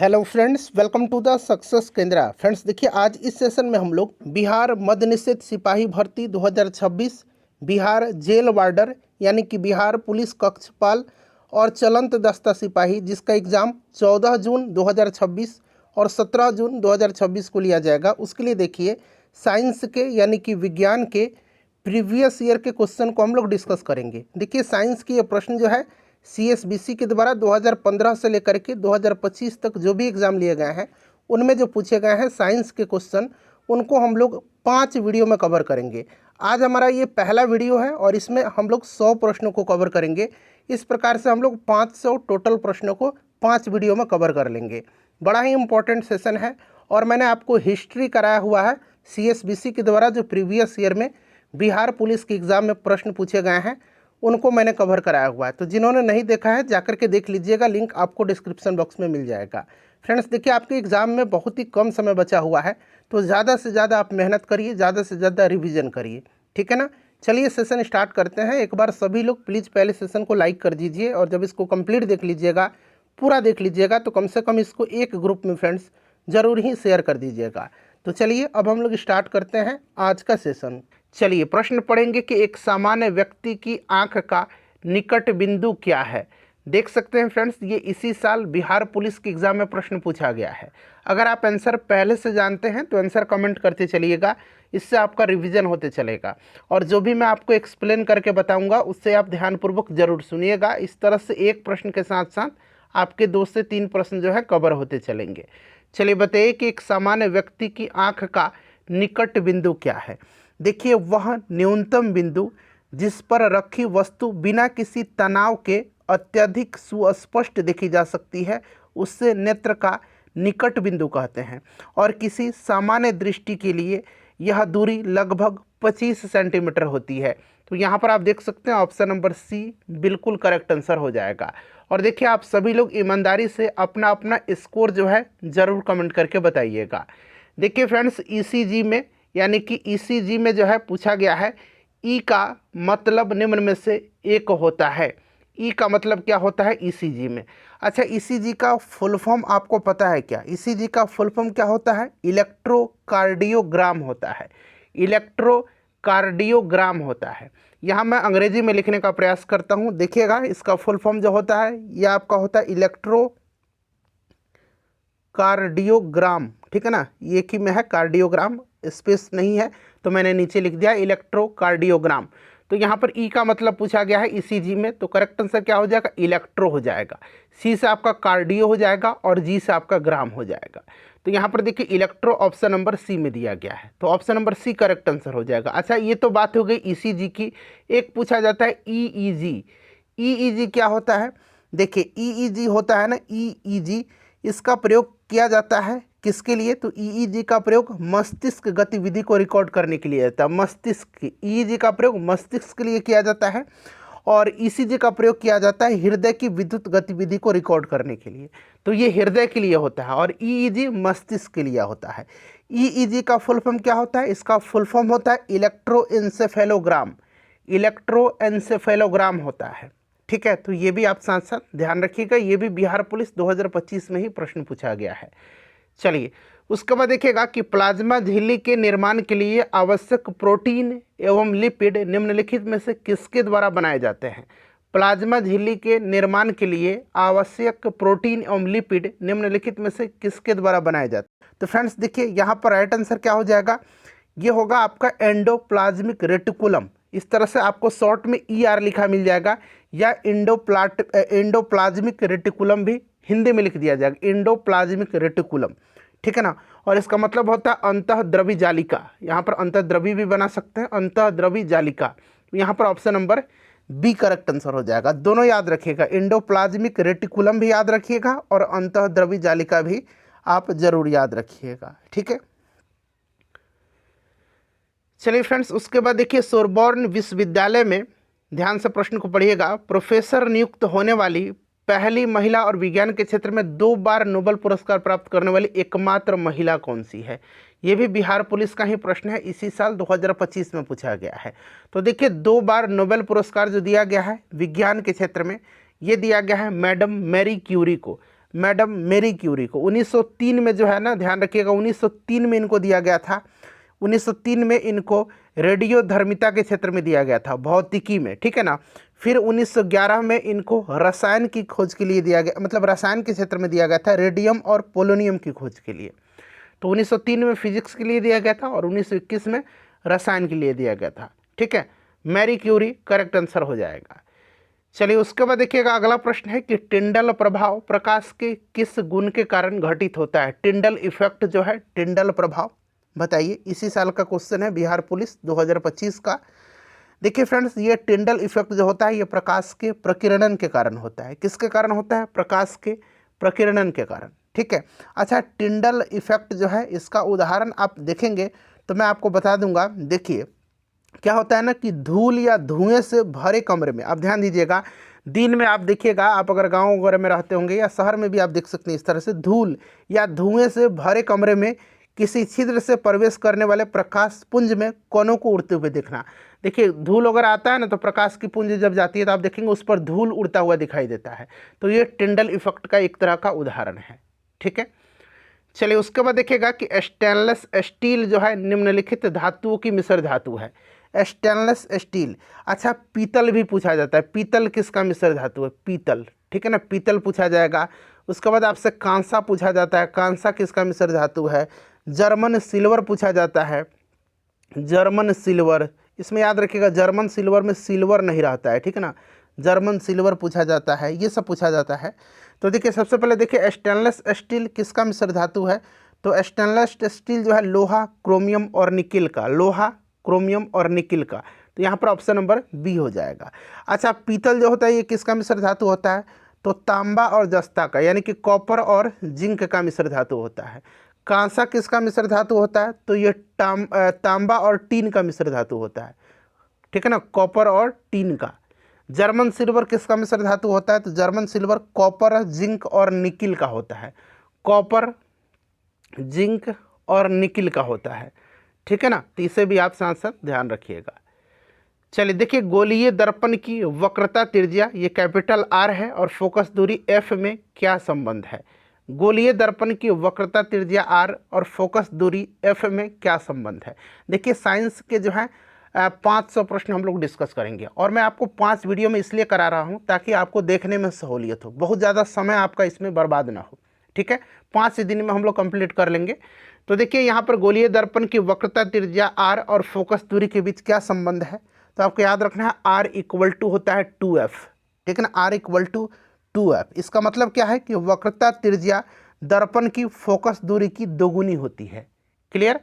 Hello friends, welcome to the success Kendra. Friends देखिए, आज इस सेशन में हम लोग बिहार मद्य निषेध सिपाही भर्ती 2026, बिहार जेल वार्डर यानी कि बिहार पुलिस कक्षपाल और चलंत दस्ता सिपाही जिसका एग्ज़ाम 14 जून 2026 और 17 जून 2026 को लिया जाएगा, उसके लिए देखिए साइंस के यानी कि विज्ञान के प्रीवियस ईयर के क्वेश्चन को हम लोग डिस्कस करेंगे। देखिए साइंस की ये प्रश्न जो है CSBC के द्वारा 2015 से लेकर के 2025 तक जो भी एग्ज़ाम लिए गए हैं उनमें जो पूछे गए हैं साइंस के क्वेश्चन, उनको हम लोग 5 वीडियो में कवर करेंगे। आज हमारा ये पहला वीडियो है और इसमें हम लोग 100 प्रश्नों को कवर करेंगे। इस प्रकार से हम लोग 500 टोटल प्रश्नों को 5 वीडियो में कवर कर लेंगे। बड़ा ही इम्पोर्टेंट सेशन है और मैंने आपको हिस्ट्री कराया हुआ है CSBC के द्वारा जो प्रीवियस ईयर में बिहार पुलिस के एग्ज़ाम में प्रश्न पूछे गए हैं उनको मैंने कवर कराया हुआ है। तो जिन्होंने नहीं देखा है जाकर के देख लीजिएगा, लिंक आपको डिस्क्रिप्शन बॉक्स में मिल जाएगा। फ्रेंड्स देखिए, आपके एग्ज़ाम में बहुत ही कम समय बचा हुआ है, तो ज़्यादा से ज़्यादा आप मेहनत करिए, ज़्यादा से ज़्यादा रिवीजन करिए, ठीक है ना। चलिए सेशन स्टार्ट करते हैं। एक बार सभी लोग प्लीज़ पहले सेशन को लाइक कर दीजिए और जब इसको कंप्लीट देख लीजिएगा, पूरा देख लीजिएगा, तो कम से कम इसको एक ग्रुप में फ्रेंड्स ज़रूर ही शेयर कर दीजिएगा। तो चलिए अब हम लोग स्टार्ट करते हैं आज का सेशन। चलिए प्रश्न पढ़ेंगे कि एक सामान्य व्यक्ति की आंख का निकट बिंदु क्या है। देख सकते हैं फ्रेंड्स, ये इसी साल बिहार पुलिस के एग्ज़ाम में प्रश्न पूछा गया है। अगर आप आंसर पहले से जानते हैं तो आंसर कमेंट करते चलिएगा, इससे आपका रिवीजन होते चलेगा। और जो भी मैं आपको एक्सप्लेन करके बताऊंगा उससे आप ध्यानपूर्वक जरूर सुनिएगा। इस तरह से एक प्रश्न के साथ साथ आपके 2 से 3 प्रश्न जो है कवर होते चलेंगे। चलिए बताइए कि एक सामान्य व्यक्ति की आँख का निकट बिंदु क्या है। देखिए, वह न्यूनतम बिंदु जिस पर रखी वस्तु बिना किसी तनाव के अत्यधिक सुस्पष्ट देखी जा सकती है उससे नेत्र का निकट बिंदु कहते हैं। और किसी सामान्य दृष्टि के लिए यह दूरी लगभग 25 सेंटीमीटर होती है। तो यहाँ पर आप देख सकते हैं ऑप्शन नंबर सी बिल्कुल करेक्ट आंसर हो जाएगा। और देखिए, आप सभी लोग ईमानदारी से अपना अपना स्कोर जो है ज़रूर कमेंट करके बताइएगा। देखिए फ्रेंड्स, ECG में यानी कि ECG में जो है पूछा गया है ई का मतलब निम्न में से एक होता है। ई का मतलब क्या होता है ECG में। अच्छा, ECG का फुल फॉर्म आपको पता है क्या? ECG का फुल फॉर्म क्या होता है? इलेक्ट्रोकार्डियोग्राम होता है। इलेक्ट्रोकार्डियोग्राम होता है। यहाँ मैं अंग्रेजी में लिखने का प्रयास करता हूँ। देखिएगा, इसका फुल फॉर्म जो होता है यह आपका होता है इलेक्ट्रोकार्डियोग्राम, ठीक है ना। एक ही में है कार्डियोग्राम, स्पेस नहीं है तो मैंने नीचे लिख दिया इलेक्ट्रोकार्डियोग्राम। तो यहाँ पर ई का मतलब पूछा गया है ECG में, तो करेक्ट आंसर क्या हो जाएगा? इलेक्ट्रो हो जाएगा। सी से आपका कार्डियो हो जाएगा और जी से आपका ग्राम हो जाएगा। तो यहाँ पर देखिए इलेक्ट्रो ऑप्शन नंबर सी में दिया गया है, तो option number C correct answer हो जाएगा। अच्छा, ये तो बात हो गई ECG की। एक पूछा जाता है EEG। EEG क्या होता है? देखिए EEG होता है ना, EEG इसका प्रयोग किया जाता है किसके लिए? तो EEG का प्रयोग मस्तिष्क गतिविधि को रिकॉर्ड करने के लिए जाता है। मस्तिष्क EEG का प्रयोग मस्तिष्क के लिए किया जाता है और ECG का प्रयोग किया जाता है हृदय की विद्युत गतिविधि को रिकॉर्ड करने के लिए। तो ये हृदय के लिए होता है और EEG मस्तिष्क के लिए होता है। EEG का फुल फॉर्म क्या होता है? इसका फुल फॉर्म होता है इलेक्ट्रोएन्सेफेलोग्राम। इलेक्ट्रोएन्सेफेलोग्राम होता है, ठीक है। तो ये भी आप साथ साथ ध्यान रखिएगा, ये भी बिहार पुलिस 2025 में ही प्रश्न पूछा गया है। चलिए उसके बाद देखिएगा कि प्लाज्मा झिल्ली के निर्माण के लिए आवश्यक प्रोटीन एवं लिपिड निम्नलिखित में से किसके द्वारा बनाए जाते हैं? प्लाज्मा झिल्ली के निर्माण के लिए आवश्यक प्रोटीन एवं लिपिड निम्नलिखित में से किसके द्वारा बनाए जाते हैं? तो फ्रेंड्स देखिए, यहाँ पर राइट आंसर क्या हो जाएगा? ये होगा आपका एंडोप्लाज्मिक रेटिकुलम। इस तरह से आपको शॉर्ट में ER लिखा मिल जाएगा, या एंडोप्लाज्मिक रेटिकुलम भी हिंदी में लिख दिया जाएगा, एंडोप्लाज्मिक रेटिकुलम, ठीक है ना। और इसका मतलब होता है अंतःद्रवी जालिका। यहाँ पर अंतःद्रवी भी बना सकते हैं, अंतःद्रवी जालिका। यहाँ पर option number B correct answer हो जाएगा। दोनों याद रखिएगा, एंडोप्लाज्मिक रेटिकुलम भी याद रखिएगा और अंतःद्रवी जालिका भी आप जरूर याद रखिएगा, ठीक है। चलिए फ्रेंड्स, उसके बाद देखिए सोरबॉर्न विश्वविद्यालय में, ध्यान से प्रश्न को पढ़िएगा, प्रोफेसर नियुक्त होने वाली पहली महिला और विज्ञान के क्षेत्र में 2 बार नोबेल पुरस्कार प्राप्त करने वाली एकमात्र महिला कौन सी है? ये भी बिहार पुलिस का ही प्रश्न है, इसी साल 2025 में पूछा गया है। तो देखिए 2 बार नोबेल पुरस्कार जो दिया गया है विज्ञान के क्षेत्र में, ये दिया गया है मैडम मैरी क्यूरी को। मैडम मैरी क्यूरी को। 1903 में जो है ना, ध्यान रखिएगा, 1903 में इनको दिया गया था। 1903 में इनको रेडियोधर्मिता के क्षेत्र में दिया गया था, भौतिकी में, ठीक है ना। फिर 1911 में इनको रसायन की खोज के लिए दिया गया, मतलब रसायन के क्षेत्र में दिया गया था, रेडियम और पोलोनियम की खोज के लिए। तो 1903 में फिजिक्स के लिए दिया गया था और 1921 में रसायन के लिए दिया गया था, ठीक है। मैरी क्यूरी करेक्ट आंसर हो जाएगा। चलिए उसके बाद देखिएगा, अगला प्रश्न है कि टिंडल प्रभाव प्रकाश के किस गुण के कारण घटित होता है। टिंडल इफेक्ट जो है, टिंडल प्रभाव, बताइए। इसी साल का क्वेश्चन है, बिहार पुलिस 2025 का। देखिए फ्रेंड्स, ये टिंडल इफेक्ट जो होता है ये प्रकाश के प्रकीर्णन के कारण होता है। किसके कारण होता है? प्रकाश के प्रकीर्णन के कारण, ठीक है। अच्छा, टिंडल इफेक्ट जो है इसका उदाहरण आप देखेंगे तो मैं आपको बता दूंगा। देखिए क्या होता है ना कि धूल या धुएं से भरे कमरे में, आप ध्यान दीजिएगा, दिन में आप देखिएगा, आप अगर गांव वगैरह में रहते होंगे या शहर में भी आप देख सकते हैं इस तरह से, धूल या धुएं से भरे कमरे में किसी छिद्र से प्रवेश करने वाले प्रकाश पुंज में कणों को उड़ते हुए देखना। देखिए धूल अगर आता है ना तो प्रकाश की पुंज जब जाती है तो आप देखेंगे उस पर धूल उड़ता हुआ दिखाई देता है। तो ये टिंडल इफेक्ट का एक तरह का उदाहरण है, ठीक है। चलिए उसके बाद देखिएगा कि स्टेनलेस स्टील जो है निम्नलिखित धातुओं की मिश्र धातु है। स्टेनलेस स्टील, अच्छा पीतल भी पूछा जाता है। पीतल किसका मिश्र धातु है? पीतल, ठीक है ना, पीतल पूछा जाएगा। उसके बाद आपसे कांसा पूछा जाता है। कांसा किसका मिश्र धातु है? जर्मन सिल्वर पूछा जाता है। जर्मन सिल्वर, इसमें याद रखिएगा जर्मन सिल्वर में सिल्वर नहीं रहता है, ठीक है ना। जर्मन सिल्वर पूछा जाता है, ये सब पूछा जाता है। तो देखिए सबसे पहले देखिए स्टेनलेस स्टील किसका मिश्र धातु है? तो स्टेनलेस स्टील जो है लोहा, क्रोमियम और निकिल का, लोहा, क्रोमियम और निकिल का। तो यहाँ पर ऑप्शन नंबर बी हो जाएगा। अच्छा पीतल जो होता है ये किसका मिश्र धातु होता है? तो तांबा और जस्ता का, यानी कि कॉपर और जिंक का मिश्र धातु होता है। कांसा किसका मिश्र धातु होता है? तो ये तांबा और टीन का मिश्र धातु होता है, ठीक है ना, कॉपर और टीन का। जर्मन सिल्वर किसका मिश्र धातु होता है? तो जर्मन सिल्वर कॉपर, जिंक और निकिल का होता है। कॉपर, जिंक और निकिल का होता है, ठीक है ना। तो इसे भी आप साथ साथ ध्यान रखिएगा। चलिए देखिए गोलीय दर्पण की वक्रता त्रिज्या, ये कैपिटल आर है, और फोकस दूरी एफ में क्या संबंध है? गोलीय दर्पण की वक्रता त्रिज्या आर और फोकस दूरी एफ में क्या संबंध है? देखिए साइंस के जो है 500 प्रश्न हम लोग डिस्कस करेंगे, और मैं आपको 5 वीडियो में इसलिए करा रहा हूँ ताकि आपको देखने में सहूलियत हो, बहुत ज़्यादा समय आपका इसमें बर्बाद ना हो, ठीक है। 5 दिन में हम लोग कंप्लीट कर लेंगे। तो देखिए यहाँ पर गोलीय दर्पण की वक्रता त्रिज्या आर और फोकस दूरी के बीच क्या संबंध है? तो आपको याद रखना है आर इक्वल टू होता है 2f, ठीक है ना, आर इक्वल टू 2f। इसका मतलब क्या है कि वक्रता त्रिज्या दर्पण की फोकस दूरी की दोगुनी होती है। क्लियर?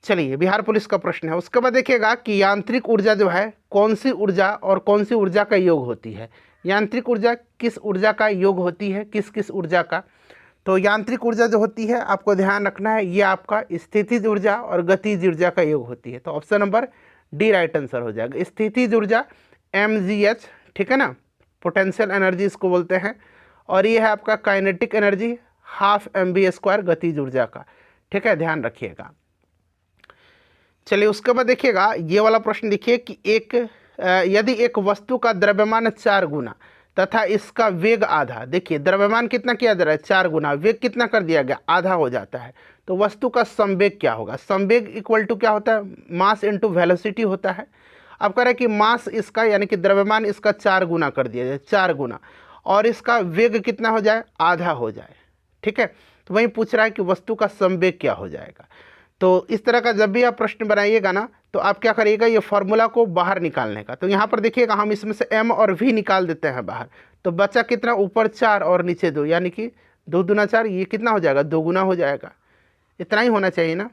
चलिए बिहार पुलिस का प्रश्न है। उसके बाद देखिएगा कि यांत्रिक ऊर्जा जो है कौन सी ऊर्जा और कौन सी ऊर्जा का योग होती है? यांत्रिक ऊर्जा किस ऊर्जा का योग होती है? किस किस ऊर्जा का? तो यांत्रिक ऊर्जा जो होती है आपको ध्यान रखना है, ये आपका स्थितिज ऊर्जा और गतिज ऊर्जा का योग होती है। तो option number D right answer हो जाएगा। स्थितिज ऊर्जा mgh, ठीक है ना, पोटेंशियल एनर्जी इसको बोलते हैं, और ये है आपका काइनेटिक एनर्जी हाफ mv², गतिज ऊर्जा का, ठीक है, ध्यान रखिएगा। चलिए उसके बाद देखिएगा ये वाला प्रश्न देखिए कि यदि एक वस्तु का द्रव्यमान 4 गुना तथा इसका वेग आधा, देखिए द्रव्यमान कितना किया जा रहा है? 4 गुना, वेग कितना कर दिया गया? आधा हो जाता है। तो वस्तु का संवेग क्या होगा? संवेग इक्वल टू क्या होता है? मास इंटू वेलोसिटी होता है। अब कह रहे हैं कि मास इसका यानी कि द्रव्यमान इसका 4 गुना कर दिया जाए, 4 गुना, और इसका वेग कितना हो जाए? आधा हो जाए, ठीक है। तो वही पूछ रहा है कि वस्तु का संवेग क्या हो जाएगा। तो इस तरह का जब भी आप प्रश्न बनाइएगा ना तो आप क्या करिएगा, ये फॉर्मूला को बाहर निकालने का। तो यहाँ पर देखिएगा हम इसमें से m और v निकाल देते हैं बाहर, तो बचा कितना? ऊपर 4 और नीचे 2, यानी कि 2 दूना 4, ये कितना हो जाएगा? 2 गुना हो जाएगा। इतना ही होना चाहिए ना।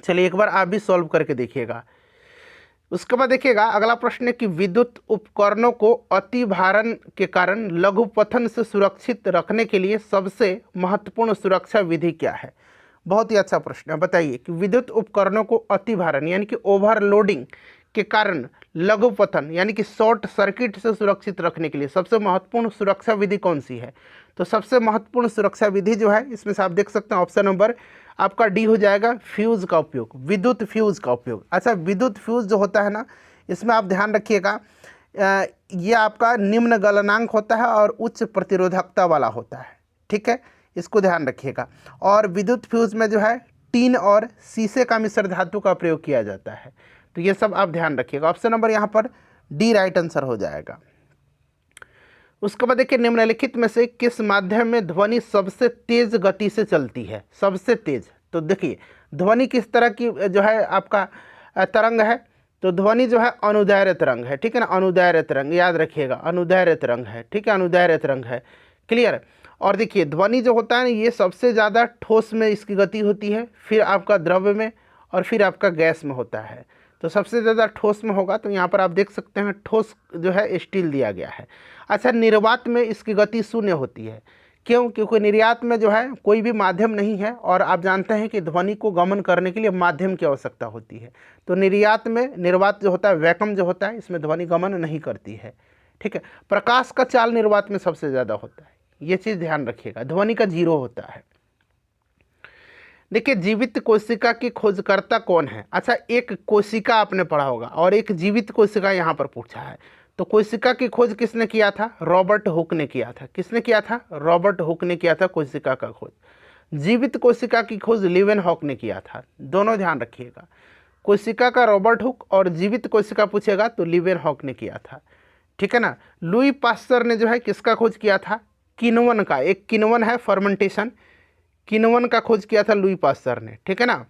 चलिए एक बार आप भी सॉल्व करके देखिएगा। उसके बाद देखिएगा अगला प्रश्न है कि विद्युत उपकरणों को अति भारण के कारण लघुपथन से सुरक्षित रखने के लिए सबसे महत्वपूर्ण सुरक्षा विधि क्या है? बहुत ही अच्छा प्रश्न है। बताइए कि विद्युत उपकरणों को अति भारण यानी कि ओवरलोडिंग के कारण लघुपथन यानी कि शॉर्ट सर्किट से सुरक्षित रखने के लिए सबसे महत्वपूर्ण सुरक्षा विधि कौन सी है? तो सबसे महत्वपूर्ण सुरक्षा विधि जो है इसमें से आप देख सकते हैं ऑप्शन नंबर आपका डी हो जाएगा, फ्यूज़ का उपयोग, विद्युत फ्यूज़ का उपयोग। अच्छा विद्युत फ्यूज़ जो होता है ना, इसमें आप ध्यान रखिएगा ये आपका निम्न गलनांक होता है और उच्च प्रतिरोधकता वाला होता है, ठीक है, इसको ध्यान रखिएगा। और विद्युत फ्यूज में जो है टीन और शीशे का मिश्र धातु का प्रयोग किया जाता है। तो ये सब आप ध्यान रखिएगा। ऑप्शन नंबर यहाँ पर डी राइट आंसर हो जाएगा। उसके बाद देखिए, निम्नलिखित में से किस माध्यम में ध्वनि सबसे तेज गति से चलती है? सबसे तेज, तो देखिए ध्वनि किस तरह की जो है आपका तरंग है, तो ध्वनि जो है अनुदैर्घ्य तरंग है, ठीक है ना, अनुदैर्घ्य तरंग याद रखिएगा, अनुदैर्घ्य तरंग है, ठीक है, अनुदैर्घ्य तरंग है, क्लियर। और देखिए ध्वनि जो होता है ना, ये सबसे ज़्यादा ठोस में इसकी गति होती है, फिर आपका द्रव्य में, और फिर आपका गैस में होता है। तो सबसे ज़्यादा ठोस में होगा, तो यहाँ पर आप देख सकते हैं ठोस जो है स्टील दिया गया है। अच्छा, निर्वात में इसकी गति शून्य होती है, क्यों? क्योंकि निर्यात में जो है कोई भी माध्यम नहीं है, और आप जानते हैं कि ध्वनि को गमन करने के लिए माध्यम की आवश्यकता होती है। तो निर्यात में, निर्वात जो होता है, वैक्यूम जो होता है, इसमें ध्वनि गमन नहीं करती है, ठीक है। प्रकाश का चाल निर्वात में सबसे ज़्यादा होता है, ये चीज़ ध्यान रखिएगा, ध्वनि का 0 होता है। देखिए, जीवित कोशिका की खोजकर्ता कौन है? अच्छा, एक कोशिका आपने पढ़ा होगा और एक जीवित कोशिका यहाँ पर पूछा है। तो कोशिका की खोज किसने किया था? रॉबर्ट हुक ने किया था। किसने किया था? रॉबर्ट हुक ने किया था कोशिका का खोज। जीवित कोशिका की खोज लीवेनहॉक ने किया था। दोनों ध्यान रखिएगा, कोशिका का रॉबर्ट हुक और जीवित कोशिका पूछेगा तो लीवेनहॉक ने किया था, ठीक है ना। लुई पास्चर ने जो है किसका खोज किया था? किण्वन का। एक किण्वन है फर्मेंटेशन, किण्वन का खोज किया था लुई पास्चर ने, ठीक है ना,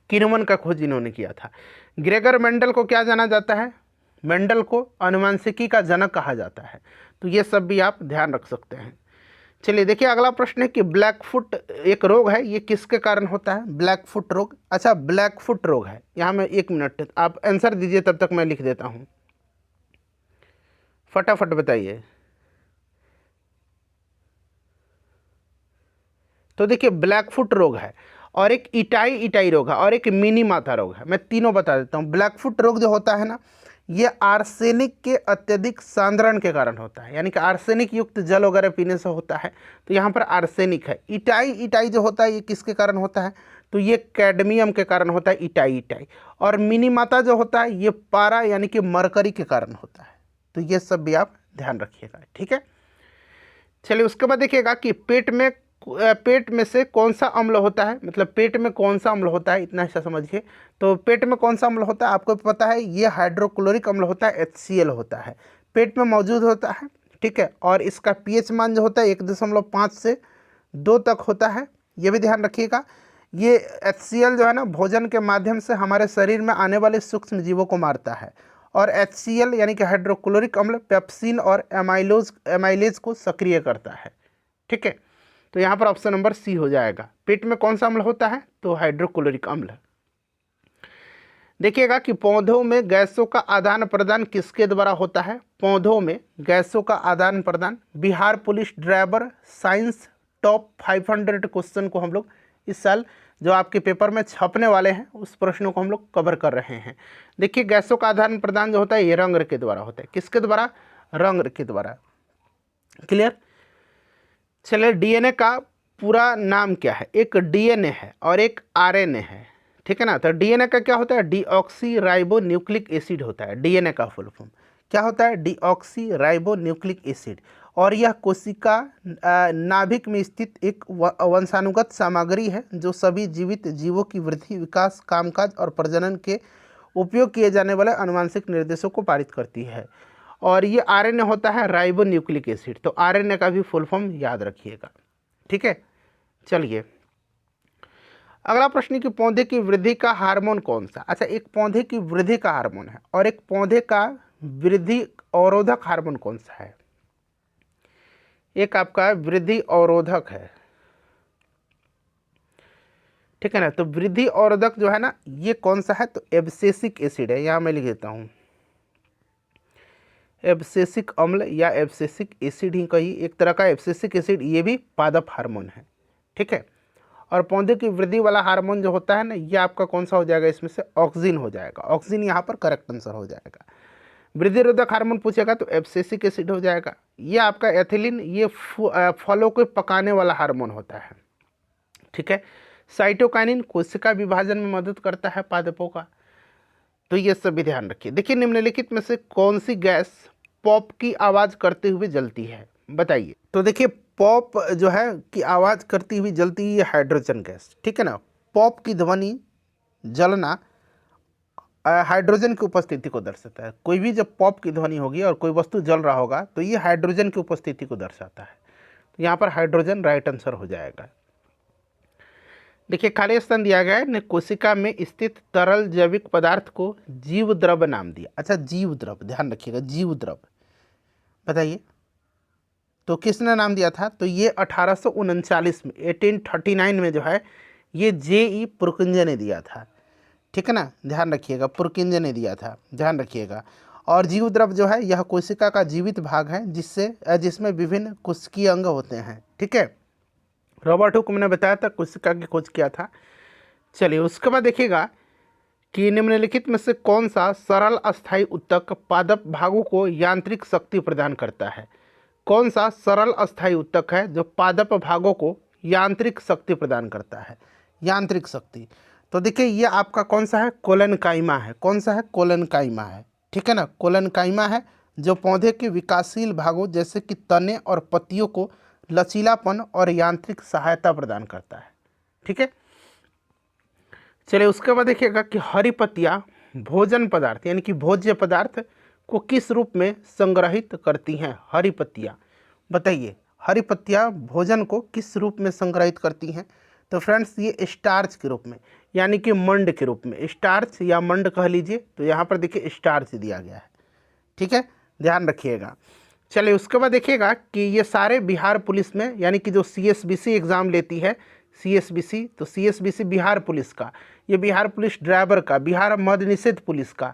किण्वन का खोज इन्होंने किया था। ग्रेगर मेंडल को क्या जाना जाता है? मेंडल को अनुवांशिकी का जनक कहा जाता है। तो ये सब भी आप ध्यान रख सकते हैं। चलिए देखिए, अगला प्रश्न है कि ब्लैक फुट एक रोग है, ये किसके कारण होता है? ब्लैक फुट रोग। अच्छा, ब्लैक फुट रोग है, यहाँ मैं 1 मिनट आप आंसर दीजिए, तब तक मैं लिख देता हूँ, फटाफट बताइए। तो देखिए, ब्लैक फुट रोग है, और एक इटाई रोग है, और एक मिनी माथा रोग है। मैं तीनों बता देता हूँ। ब्लैक फुट रोग जो होता है ना, ये आर्सेनिक के अत्यधिक सांद्रण के कारण होता है, यानी कि आर्सेनिक युक्त जल वगैरह पीने से होता है। तो यहाँ पर आर्सेनिक है। इटाई जो होता है, ये किसके कारण होता है? तो ये कैडमियम के कारण होता है, इटाई। और मिनी माता जो होता है, ये पारा यानी कि मरकरी के कारण होता है। तो ये सब भी आप ध्यान रखिएगा, ठीक है। चलिए, उसके बाद देखिएगा कि पेट में से कौन सा अम्ल होता है, मतलब पेट में कौन सा अम्ल होता है, इतना हिस्सा समझिए। तो पेट में कौन सा अम्ल होता है आपको पता है, ये हाइड्रोक्लोरिक अम्ल होता है, HCl होता है, पेट में मौजूद होता है, ठीक है। और इसका pH मान जो होता है 1.5 से 2 तक होता है, ये भी ध्यान रखिएगा। ये HCl जो है ना, भोजन के माध्यम से हमारे शरीर में आने वाले सूक्ष्म जीवों को मारता है। और HCl यानी कि हाइड्रोक्लोरिक अम्ल पेप्सिन और एमाइलेज को सक्रिय करता है, ठीक है। तो यहाँ पर ऑप्शन नंबर सी हो जाएगा। पेट में कौन सा अम्ल होता है? तो हाइड्रोक्लोरिक अम्ल। देखिएगा कि पौधों में गैसों का आदान प्रदान किसके द्वारा होता है? पौधों में गैसों का आदान प्रदान। Bihar police driver science top 500 question को हम लोग इस साल जो आपके पेपर में छपने वाले हैं, उस प्रश्नों को हम लोग कवर कर रहे हैं। देखिए, गैसों का आदान प्रदान जो होता है, ये रंग के द्वारा होता है। किसके द्वारा? रंग के द्वारा, क्लियर। चलिए, डीएनए का पूरा नाम क्या है? एक डीएनए है और एक आरएनए है, ठीक है ना। तो डीएनए का क्या होता है? डीऑक्सी राइबो न्यूक्लिक एसिड होता है। डीएनए का फुल फॉर्म क्या होता है? Deoxy ribo nucleic acid. और यह कोशिका नाभिक में स्थित एक वंशानुगत सामग्री है जो सभी जीवित जीवों की वृद्धि, विकास, कामकाज और प्रजनन के उपयोग किए जाने वाले आनुवांशिक निर्देशों को पारित करती है। और ये आरएनए होता है राइबो न्यूक्लिक एसिड। तो आरएनए का भी फुल फॉर्म याद रखिएगा, ठीक है। चलिए, अगला प्रश्न कि पौधे की वृद्धि का हार्मोन कौन सा? अच्छा, एक पौधे की वृद्धि का हार्मोन है और एक पौधे का वृद्धि अवरोधक हार्मोन कौन सा है? एक आपका वृद्धि अवरोधक है, ठीक है ना। तो वृद्धि अवरोधक जो है ना, ये कौन सा है? तो एब्सिसिक एसिड है। यहाँ मैं लिख देता हूँ, एब्सिसिक अम्ल या एब्सिसिक एसिड ही कही, एक तरह का एब्सिसिक एसिड, ये भी पादप हार्मोन है, ठीक है। और पौधे की वृद्धि वाला हार्मोन जो होता है ना, ये आपका कौन सा हो जाएगा? इसमें से ऑक्सिन हो जाएगा। ऑक्सिन यहाँ पर करेक्ट आंसर हो जाएगा। वृद्धि रोधक हार्मोन पूछेगा तो एब्सिसिक एसिड हो जाएगा। ये आपका एथिलीन, ये फलों को पकाने वाला हार्मोन होता है, ठीक है। साइटोकाइनिन कोशिका विभाजन में मदद करता है पादपों का। तो ये सब भी ध्यान रखिए। देखिए, निम्नलिखित में से कौन सी गैस पॉप की आवाज़ करते हुए जलती है? बताइए। तो देखिए, पॉप जो है की आवाज़ करती हुई जलती हुई हाइड्रोजन गैस, ठीक है ना। पॉप की ध्वनि जलना हाइड्रोजन की उपस्थिति को दर्शाता है। कोई भी जब पॉप की ध्वनि होगी और कोई वस्तु जल रहा होगा तो ये हाइड्रोजन की उपस्थिति को दर्शाता है। तो यहाँ पर हाइड्रोजन राइट आंसर हो जाएगा। देखिए खाली स्थान दिया गया है, ने कोशिका में स्थित तरल जैविक पदार्थ को जीव द्रव नाम दिया। अच्छा जीव द्रव, ध्यान रखिएगा जीव द्रव, बताइए तो किसने नाम दिया था? तो ये 1839 में 1839 में जो है ये J.E. पुरकिंजे ने दिया था, ठीक है ना, ध्यान रखिएगा, पुरकिंजे ने दिया था, ध्यान रखिएगा। और जीव द्रव जो है यह कोशिका का जीवित भाग है जिसमें विभिन्न कोशिकीय अंग होते हैं, ठीक है। रॉबर्ट हुक ने बताया था, कोशिका की खोज किया था। चलिए उसके बाद देखिएगा कि निम्नलिखित में से कौन सा सरल अस्थायी उत्तक पादप भागों को यांत्रिक शक्ति प्रदान करता है? कौन सा सरल अस्थायी उत्तक है जो पादप भागों को यांत्रिक शक्ति प्रदान करता है? यांत्रिक शक्ति, तो देखिए ये आपका कौन सा है? कोलेनकाइमा है। कौन सा है? कोलेनकाइमा है, ठीक है ना। कोलेनकाइमा है जो पौधे के विकासशील भागों जैसे कि तने और पत्तियों को लचीलापन और यांत्रिक सहायता प्रदान करता है, ठीक है। चलिए उसके बाद देखिएगा कि हरी पत्तियाँ भोजन पदार्थ यानी कि भोज्य पदार्थ को किस रूप में संग्रहित करती हैं? हरी पत्तियाँ, बताइए हरी पत्तियाँ भोजन को किस रूप में संग्रहित करती हैं? तो फ्रेंड्स ये स्टार्च के रूप में यानी कि मंड के रूप में, स्टार्च या मंड कह लीजिए। तो यहाँ पर देखिए स्टार्च दिया गया है, ठीक है, ध्यान रखिएगा। चलिए उसके बाद देखिएगा कि ये सारे बिहार पुलिस में यानी कि जो CSBC एग्ज़ाम लेती है, CSBC, तो CSBC बिहार पुलिस का, ये बिहार पुलिस ड्राइवर का, बिहार मद्य निषेध पुलिस का,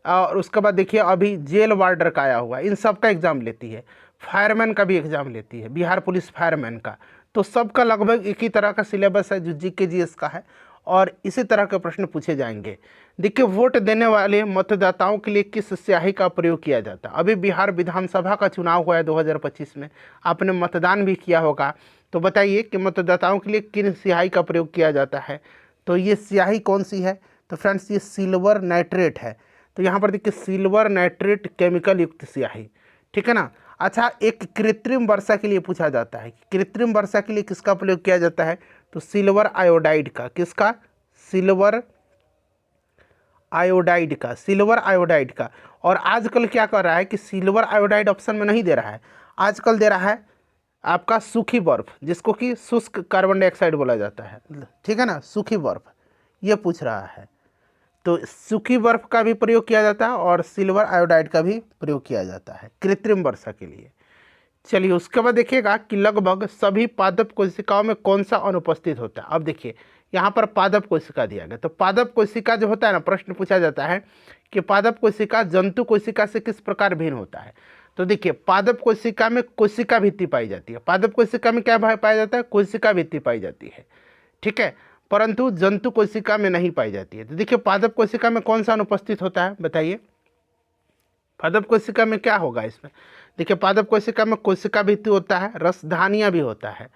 और उसके बाद देखिए अभी जेल वार्डर का आया हुआ है, इन सब का एग्ज़ाम लेती है। फायरमैन का भी एग्ज़ाम लेती है बिहार पुलिस, फायरमैन का। तो सबका लगभग एक ही तरह का सिलेबस है जो GK GS का है, और इसी तरह के प्रश्न पूछे जाएंगे। देखिए वोट देने वाले मतदाताओं के लिए किस स्याही का प्रयोग किया जाता है? अभी बिहार विधानसभा का चुनाव हुआ है 2025 में, आपने मतदान भी किया होगा, तो बताइए कि मतदाताओं के लिए किन स्याही का प्रयोग किया जाता है? तो ये स्याही कौन सी है? तो फ्रेंड्स ये सिल्वर नाइट्रेट है। तो यहाँ पर देखिए सिल्वर नाइट्रेट केमिकल युक्त स्याही, ठीक है ना। अच्छा एक कृत्रिम वर्षा के लिए पूछा जाता है, कृत्रिम वर्षा के लिए किसका प्रयोग किया जाता है? तो सिल्वर आयोडाइड का। किसका? सिल्वर आयोडाइड का, सिल्वर आयोडाइड का। और आजकल क्या कर रहा है कि सिल्वर आयोडाइड ऑप्शन में नहीं दे रहा है, आजकल दे रहा है आपका सूखी बर्फ, जिसको कि शुष्क कार्बन डाइऑक्साइड बोला जाता है, ठीक है ना, सूखी बर्फ ये पूछ रहा है। तो सूखी बर्फ का भी प्रयोग किया जाता है और सिल्वर आयोडाइड का भी प्रयोग किया जाता है कृत्रिम वर्षा के लिए। चलिए उसके बाद देखिएगा कि लगभग सभी पादप कोशिकाओं में कौन सा अनुपस्थित होता है? अब देखिए यहाँ पर पादप कोशिका दिया गया, तो पादप कोशिका जो होता है ना, प्रश्न पूछा जाता है कि पादप कोशिका जंतु कोशिका से किस प्रकार भिन्न होता है? तो देखिए पादप कोशिका में कोशिका भित्ति पाई जाती है। पादप कोशिका में क्या पाया जाता है? कोशिका भित्ति पाई जाती है, ठीक है, परंतु जंतु कोशिका में नहीं पाई जाती है। तो देखिए पादप कोशिका में कौन सा अनुपस्थित होता है? बताइए पादप कोशिका में क्या होगा इसमें? देखिए पादप कोशिका में कोशिका भित्ति होता है, रसधानियाँ भी होता है,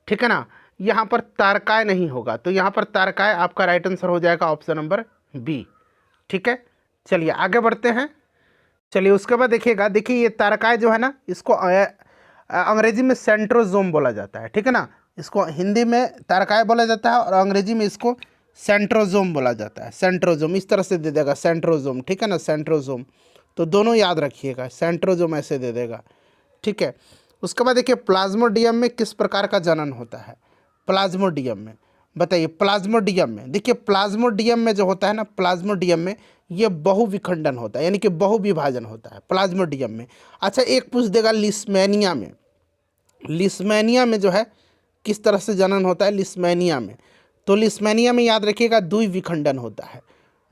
ठीक है ना। यहाँ पर तारकाय नहीं होगा, तो यहाँ पर तारकाय आपका राइट आंसर हो जाएगा ऑप्शन नंबर B, ठीक है। चलिए आगे बढ़ते हैं। चलिए उसके बाद देखिएगा, देखिए ये तारकाय जो है ना, इसको अंग्रेजी में सेंट्रोजोम बोला जाता है, ठीक है ना। इसको हिंदी में तारकाय बोला जाता है और अंग्रेजी में इसको सेंट्रोजोम बोला जाता है। सेंट्रोजोम इस तरह से दे देगा, सेंट्रोजोम, ठीक है ना, सेंट्रोजोम। तो दोनों याद रखिएगा, सेंट्रोजोम ऐसे दे देगा, ठीक है। उसके बाद देखिए प्लाज्मोडियम में किस प्रकार का जनन होता है? प्लाज्मोडियम में, बताइए प्लाज्मोडियम में, देखिए प्लाज्मोडियम में जो होता है ना, प्लाज्मोडियम में ये बहुविखंडन होता है यानी कि बहुविभाजन होता है प्लाज्मोडियम में। अच्छा एक पूछ देगा लिस्मेनिया में, लिस्मेनिया में जो है किस तरह से जनन होता है लिस्मेनिया में? तो लिस्मेनिया में याद रखिएगा द्विविखंडन होता है,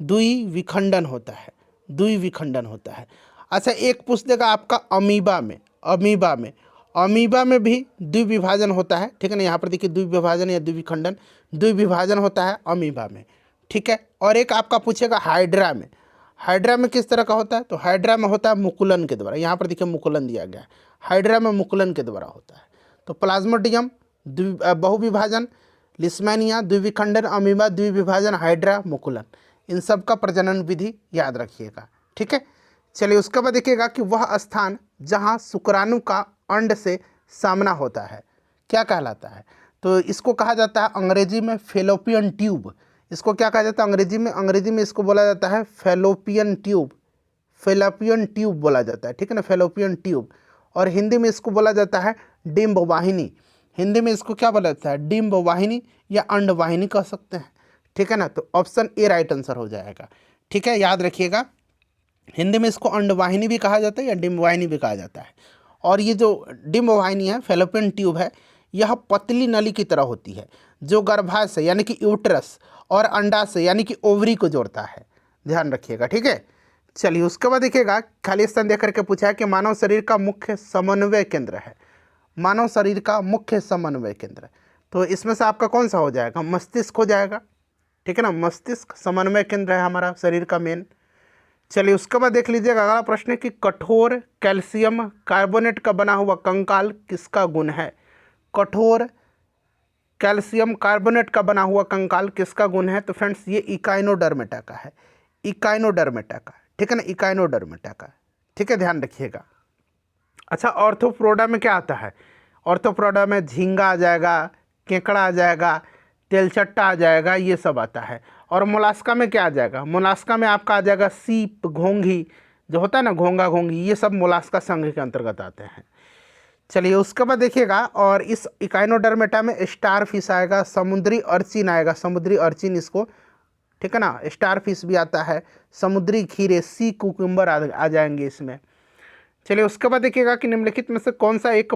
द्विविखंडन होता है, द्विविखंडन होता है। अच्छा एक पूछ देगा आपका अमीबा में, अमीबा में, अमीबा में भी द्विविभाजन होता है, ठीक है ना। यहाँ पर देखिए द्विविभाजन या द्विविखंडन, द्विविभाजन होता है अमीबा में, ठीक है। और एक आपका पूछेगा हाइड्रा में, हाइड्रा में किस तरह का होता है? तो हाइड्रा में होता है मुकुलन के द्वारा, यहाँ पर देखिए मुकुलन दिया गया है, हाइड्रा में मुकुलन के द्वारा होता है। तो प्लाज्मोडियम बहुविभाजन, लिस्मेनिया द्विविखंडन, अमीबा द्विविभाजन, हाइड्रा मुकुलन, इन सब का प्रजनन विधि याद रखिएगा, ठीक है। चलिए उसके बाद देखिएगा कि वह स्थान जहाँ शुक्राणु का अंड से सामना होता है, क्या कहलाता है? तो इसको कहा जाता है अंग्रेजी में फेलोपियन ट्यूब। इसको क्या कहा जाता है अंग्रेजी में? अंग्रेजी में इसको बोला जाता है फेलोपियन ट्यूब, फेलोपियन ट्यूब बोला जाता है, ठीक है ना, फेलोपियन ट्यूब। और हिंदी में इसको बोला जाता है डिम्ब वाहिनी। हिंदी में इसको क्या बोला जाता है? डिम्ब वाहिनी या अंड वाहिनी कह सकते हैं, ठीक है ना। तो ऑप्शन ए राइट आंसर हो जाएगा, ठीक है, याद रखिएगा। हिंदी में इसको अंड वाहिनी भी कहा जाता है या डिम्ब वाहिनी भी कहा जाता है। और ये जो डिम्ब वाहिनी है, फेलोपियन ट्यूब है, यह पतली नली की तरह होती है जो गर्भाशय यानी कि यूट्रस और अंडाशय यानी कि ओवरी को जोड़ता है, ध्यान रखिएगा, ठीक है। चलिए उसके बाद देखिएगा, खाली स्थान देख करके पूछा है कि मानव शरीर का मुख्य समन्वय केंद्र है। मानव शरीर का मुख्य समन्वय केंद्र, तो इसमें से आपका कौन सा हो जाएगा? मस्तिष्क हो जाएगा, ठीक है ना। मस्तिष्क समन्वय केंद्र है हमारा शरीर का मेन। चलिए उसके बाद देख लीजिएगा अगला प्रश्न है कि कठोर कैल्शियम कार्बोनेट का बना हुआ कंकाल किसका गुण है? कठोर कैल्शियम कार्बोनेट का बना हुआ कंकाल किसका गुण है? तो फ्रेंड्स ये इकाइनोडर्मेटा का है, इकाइनोडर्मेटा का, ठीक है ना, इकाइनोडर्मेटा का, ठीक है, ध्यान रखिएगा। अच्छा, ऑर्थोप्रोडा में क्या आता है? ऑर्थोप्रोडा में झींगा आ जाएगा, केकड़ा आ जाएगा, तेलचट्टा आ जाएगा, ये सब आता है। और मोलास्का में क्या आ जाएगा? मोलास्का में आपका आ जाएगा सीप, घोंघी जो होता है ना, घोंगा घोंगी, ये सब मोलास्का संघ के अंतर्गत आते हैं। चलिए उसके बाद देखिएगा, और इस इकाइनोडर्मेटा में स्टार फिश आएगा, समुद्री अर्चिन आएगा, समुद्री अर्चिन इसको, ठीक है ना, स्टार फिश भी आता है, समुद्री खीरे, सी कुकुम्बर आ जाएंगे इसमें। चलिए उसके बाद देखिएगा कि निम्नलिखित में से कौन सा एक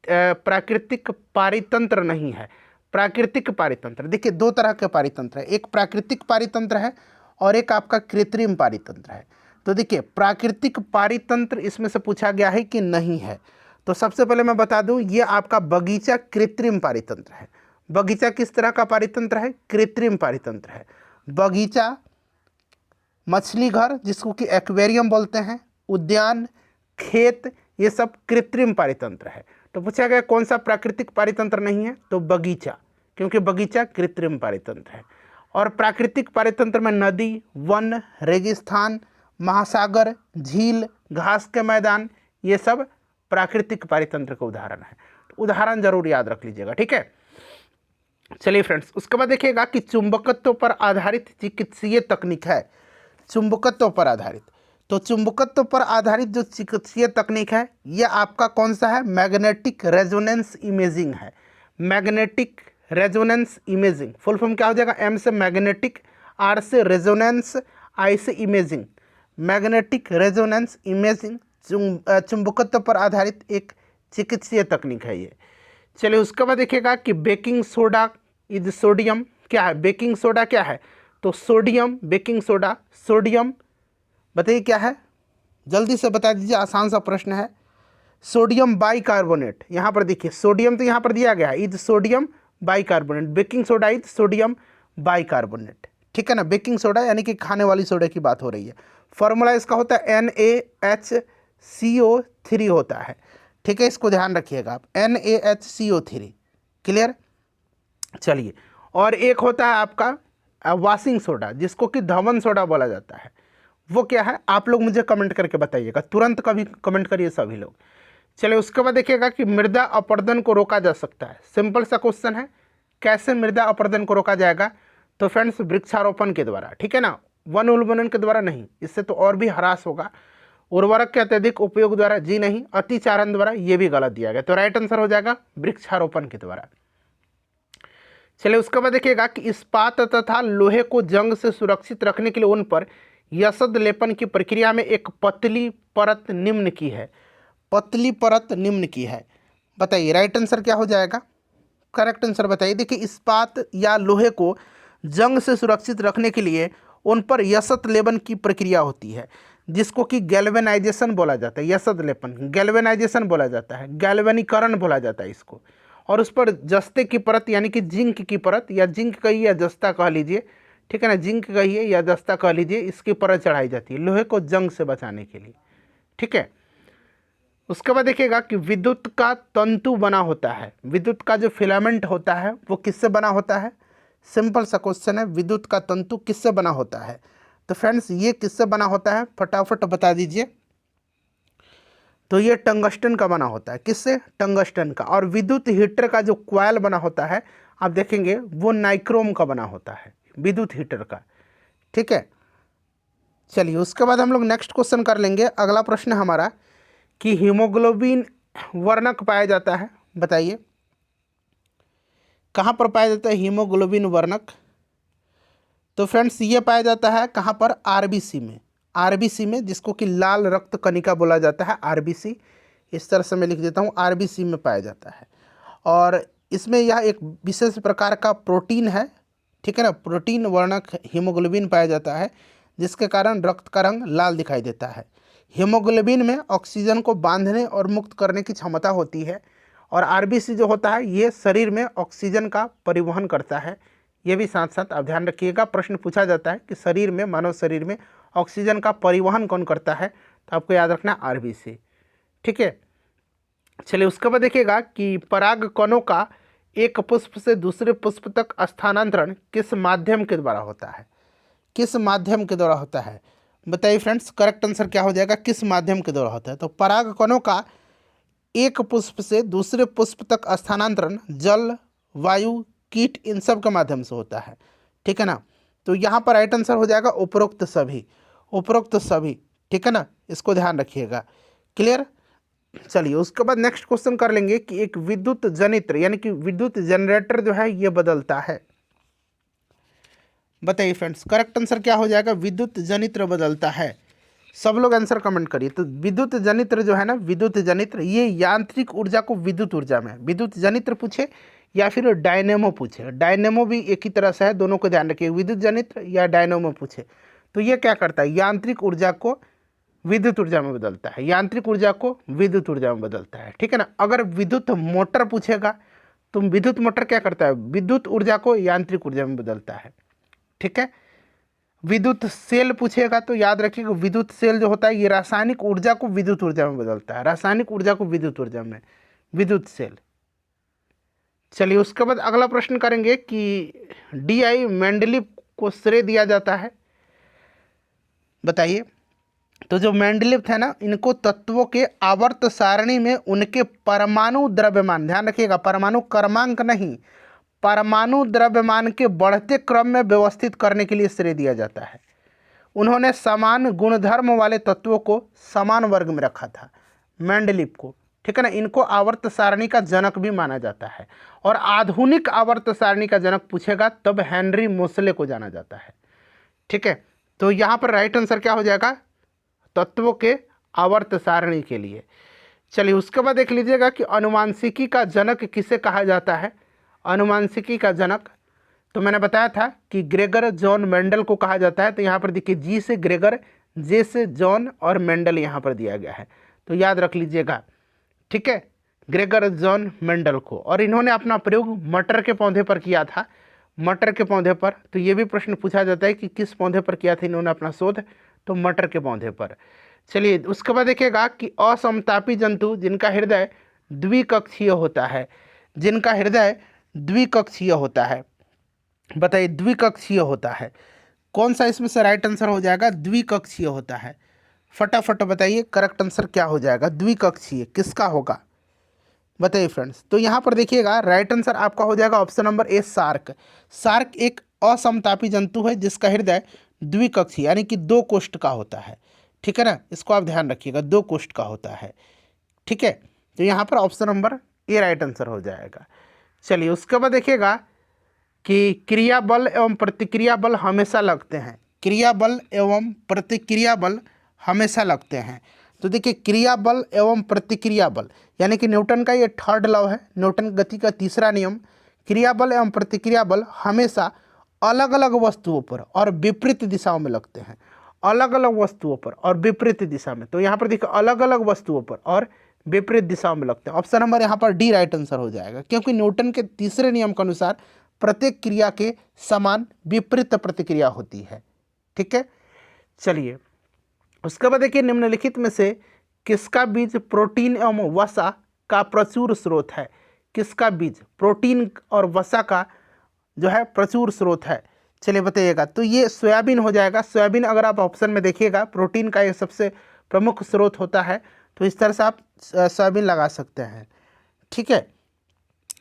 प्राकृतिक पारितंत्र नहीं है? प्राकृतिक पारितंत्र, देखिए दो तरह के पारितंत्र है, एक प्राकृतिक पारितंत्र है और एक आपका कृत्रिम पारितंत्र है। तो देखिए प्राकृतिक पारितंत्र इसमें से पूछा गया है कि नहीं है। तो सबसे पहले मैं बता दूं, ये आपका बगीचा कृत्रिम पारितंत्र है। बगीचा किस तरह का पारितंत्र है? कृत्रिम पारितंत्र है। बगीचा, मछली घर जिसको कि एक्वेरियम बोलते हैं, उद्यान, खेत, ये सब कृत्रिम पारितंत्र है। तो पूछा गया कौन सा प्राकृतिक पारितंत्र नहीं है? तो बगीचा, क्योंकि बगीचा कृत्रिम पारितंत्र है। और प्राकृतिक पारितंत्र में नदी, वन, रेगिस्तान, महासागर, झील, घास के मैदान, ये सब प्राकृतिक पारितंत्र का उदाहरण है। तो उदाहरण जरूर याद रख लीजिएगा, ठीक है। चलिए फ्रेंड्स उसके बाद देखिएगा कि चुंबकत्व पर आधारित चिकित्सीय तकनीक है। चुंबकत्व पर आधारित, तो चुंबकत्व पर आधारित जो चिकित्सीय तकनीक है ये आपका कौन सा है? मैग्नेटिक रेजोनेंस इमेजिंग है। Magnetic resonance imaging, full form क्या हो जाएगा? एम से मैग्नेटिक, आर से रेजोनेंस, आई से इमेजिंग। मैग्नेटिक रेजोनेंस इमेजिंग चुंबकत्व पर आधारित एक चिकित्सीय तकनीक है ये। चलिए उसके बाद देखिएगा कि बेकिंग सोडा इज सोडियम, क्या है? बेकिंग सोडा क्या है? तो सोडियम, बेकिंग सोडा सोडियम, बताइए क्या है? जल्दी से बता दीजिए, आसान सा प्रश्न है। सोडियम बाइकार्बोनेट, यहाँ पर देखिए सोडियम तो यहाँ पर दिया गया है, is sodium bicarbonate, baking soda is sodium bicarbonate, ठीक है ना। बेकिंग सोडा यानी कि खाने वाली सोडा की बात हो रही है। फॉर्मूला इसका होता है NaHCO3 होता है, ठीक है, इसको ध्यान रखिएगा आप, NaHCO3, क्लियर। चलिए, और एक होता है आपका वॉशिंग सोडा जिसको कि धवन सोडा बोला जाता है, वो क्या है? आप लोग मुझे कमेंट करके बताइएगा, तुरंत कभी कमेंट करिए सभी लोग। चलिए उसके बाद देखिएगा कि मृदा अपरदन को रोका जा सकता है। सिंपल सा क्वेश्चन है, कैसे मृदा अपरदन को रोका जाएगा? तो फ्रेंड्स वृक्षारोपण के द्वारा, ठीक है ना, वन उन्मूलन के द्वारा नहीं, इससे तो और भी ह्रास होगा। उर्वरक के अत्यधिक उपयोग द्वारा, जी नहीं, अतिचारण द्वारा, ये भी गलत दिया गया। तो राइट आंसर हो जाएगा वृक्षारोपण के द्वारा। चलिए उसके बाद देखिएगा कि इस्पात तथा लोहे को जंग से सुरक्षित रखने के लिए उन पर यसद लेपन की प्रक्रिया में एक पतली परत निम्न की है। पतली परत निम्न की है, बताइए राइट आंसर क्या हो जाएगा? करेक्ट आंसर बताइए। देखिए इस्पात या लोहे को जंग से सुरक्षित रखने के लिए उन पर यसद लेपन की प्रक्रिया होती है जिसको कि गैल्वेनाइजेशन बोला जाता है। यसद लेपन, गैल्वेनाइजेशन बोला जाता है, गैल्वेनीकरण बोला जाता है इसको। और उस पर जस्ते की परत यानी कि जिंक की परत, या जिंक कहिए या जस्ता कह लीजिए, ठीक है ना, जिंक कहिए या जस्ता कह लीजिए, इसकी परत चढ़ाई जाती है लोहे को जंग से बचाने के लिए, ठीक है। उसके बाद देखिएगा कि विद्युत का तंतु बना होता है, विद्युत का जो फिलामेंट होता है वो किससे बना होता है? सिंपल सा क्वेश्चन है, विद्युत का तंतु किससे बना होता है? तो फ्रेंड्स ये किससे बना होता है, फटाफट बता दीजिए। तो ये टंगस्टन का बना होता है। किससे? टंगस्टन का। और विद्युत हीटर का जो क्वाइल बना होता है आप देखेंगे वो नाइक्रोम का बना होता है, विद्युत हीटर का। ठीक है, चलिए उसके बाद हम लोग नेक्स्ट क्वेश्चन कर लेंगे। अगला प्रश्न हमारा कि हीमोग्लोबिन वर्णक पाया जाता है, बताइए कहाँ पर पाया जाता है हीमोग्लोबिन वर्णक? तो फ्रेंड्स ये पाया जाता है कहाँ पर? आरबीसी में। आरबीसी में, जिसको कि लाल रक्त कणिका बोला जाता है, आरबीसी। इस तरह से मैं लिख देता हूँ, आरबीसी में पाया जाता है। और इसमें यह एक विशेष प्रकार का प्रोटीन है, ठीक है ना, प्रोटीन वर्णक हीमोग्लोबिन पाया जाता है, जिसके कारण रक्त का रंग लाल दिखाई देता है। हीमोग्लोबिन में ऑक्सीजन को बांधने और मुक्त करने की क्षमता होती है। और आरबीसी जो होता है ये शरीर में ऑक्सीजन का परिवहन करता है। ये भी साथ साथ आप ध्यान रखिएगा, प्रश्न पूछा जाता है कि शरीर में, मानव शरीर में ऑक्सीजन का परिवहन कौन करता है? तो आपको याद रखना आरबीसी। ठीक है, चलिए उसके बाद देखिएगा कि पराग कणों का एक पुष्प से दूसरे पुष्प तक स्थानांतरण किस माध्यम के द्वारा होता है? किस माध्यम के द्वारा होता है? बताइए फ्रेंड्स, करेक्ट आंसर क्या हो जाएगा? किस माध्यम के द्वारा होता है? तो पराग कणों का एक पुष्प से दूसरे पुष्प तक स्थानांतरण जल, वायु, कीट, इन सब के माध्यम से होता है। ठीक है ना, तो यहाँ पर राइट आंसर हो जाएगा उपरोक्त सभी, उपरोक्त सभी। ठीक है ना, इसको ध्यान रखिएगा। क्लियर? चलिए उसके बाद नेक्स्ट क्वेश्चन कर लेंगे कि एक विद्युत जनित्र यानी कि विद्युत जनरेटर जो है ये बदलता है। बताइए फ्रेंड्स, करेक्ट आंसर क्या हो जाएगा? विद्युत जनित्र बदलता है। सब लोग आंसर कमेंट करिए। तो विद्युत जनित्र जो है ना, विद्युत जनित्र ये यांत्रिक ऊर्जा को विद्युत ऊर्जा में, विद्युत जनित्र पूछे या फिर डायनेमो पूछे, डायनेमो भी एक ही तरह से है, दोनों को ध्यान रखिए, विद्युत जनित्र या डायनेमो पूछे तो ये क्या करता है? यांत्रिक ऊर्जा को विद्युत ऊर्जा में बदलता है, यांत्रिक ऊर्जा को विद्युत ऊर्जा में बदलता है। ठीक है ना, अगर विद्युत मोटर पूछेगा तो विद्युत मोटर क्या करता है? विद्युत ऊर्जा को यांत्रिक ऊर्जा में बदलता है। ठीक है, विद्युत सेल पूछेगा तो याद रखिएगा विद्युत सेल जो होता है ये रासायनिक ऊर्जा को विद्युत ऊर्जा में बदलता है, रासायनिक ऊर्जा को विद्युत ऊर्जा में, विद्युत सेल। चलिए उसके बाद अगला प्रश्न करेंगे कि डी.आई. मेंडलीव को श्रेय दिया जाता है, बताइए। तो जो मेंडलीव थे ना, इनको तत्वों के आवर्त सारणी में उनके परमाणु द्रव्यमान, ध्यान रखिएगा परमाणु क्रमांक नहीं, परमाणु द्रव्यमान के बढ़ते क्रम में व्यवस्थित करने के लिए श्रेय दिया जाता है। उन्होंने समान गुणधर्म वाले तत्वों को समान वर्ग में रखा था, मेंडलीव को। ठीक है ना, इनको आवर्त सारणी का जनक भी माना जाता है। और आधुनिक आवर्त सारणी का जनक पूछेगा तब हेनरी मोसले को जाना जाता है। ठीक है, तो यहाँ पर राइट आंसर क्या हो जाएगा? तत्वों के आवर्त सारणी के लिए। चलिए उसके बाद देख लीजिएगा कि अनुवांशिकी का जनक किसे कहा जाता है? अनुवांशिकी का जनक तो मैंने बताया था कि ग्रेगर जॉन मेंडल को कहा जाता है। तो यहाँ पर देखिए जी से ग्रेगर, जे से जॉन और मेंडल यहाँ पर दिया गया है, तो याद रख लीजिएगा। ठीक है, ग्रेगर जॉन मेंडल को। और इन्होंने अपना प्रयोग मटर के पौधे पर किया था, मटर के पौधे पर। तो ये भी प्रश्न पूछा जाता है कि किस पौधे पर किया था इन्होंने अपना शोध? तो मटर के पौधे पर। चलिए उसके बाद देखिएगा कि असमतापी जंतु जिनका हृदय द्विकक्षीय होता है, जिनका हृदय द्विकक्षीय होता है, बताइए द्विकक्षीय होता है, कौन सा इसमें से राइट आंसर हो जाएगा? द्विकक्षीय होता है। फटाफट बताइए करेक्ट आंसर क्या हो जाएगा? द्विकक्षीय किसका होगा? बताइए फ्रेंड्स। तो यहाँ पर देखिएगा राइट आंसर आपका हो जाएगा option number A, shark. Shark एक असमतापी जंतु है जिसका हृदय द्विकक्षीय यानी कि दो कोष्ठ का होता है। ठीक है ना, इसको आप ध्यान रखिएगा, दो कोष्ठ का होता है। ठीक है, तो यहाँ पर option number A right answer हो जाएगा। चलिए उसके बाद देखिएगा कि क्रिया बल एवं प्रतिक्रिया बल हमेशा लगते हैं, क्रिया बल एवं प्रतिक्रिया बल हमेशा लगते हैं। तो देखिए क्रिया बल एवं प्रतिक्रिया बल यानी कि न्यूटन का ये थर्ड लॉ है, न्यूटन गति का तीसरा नियम। क्रिया बल एवं प्रतिक्रिया बल हमेशा अलग अलग वस्तुओं पर और विपरीत दिशाओं में लगते हैं, अलग अलग वस्तुओं पर और विपरीत दिशा में। तो यहाँ पर देखिए अलग अलग वस्तुओं पर और विपरीत दिशाओं में लगते हैं। ऑप्शन नंबर यहाँ पर डी राइट आंसर हो जाएगा, क्योंकि न्यूटन के तीसरे नियम के अनुसार प्रत्येक क्रिया के समान विपरीत प्रतिक्रिया होती है। ठीक है, चलिए उसके बाद देखिए निम्नलिखित में से किसका बीज प्रोटीन एवं वसा का प्रचुर स्रोत है? किसका बीज प्रोटीन और वसा का जो है प्रचुर स्रोत है? चलिए बताइएगा। तो ये सोयाबीन हो जाएगा। सोयाबीन अगर आप ऑप्शन में देखिएगा प्रोटीन का ये सबसे प्रमुख स्रोत होता है, तो इस तरह से आप सोयाबीन लगा सकते हैं। ठीक है,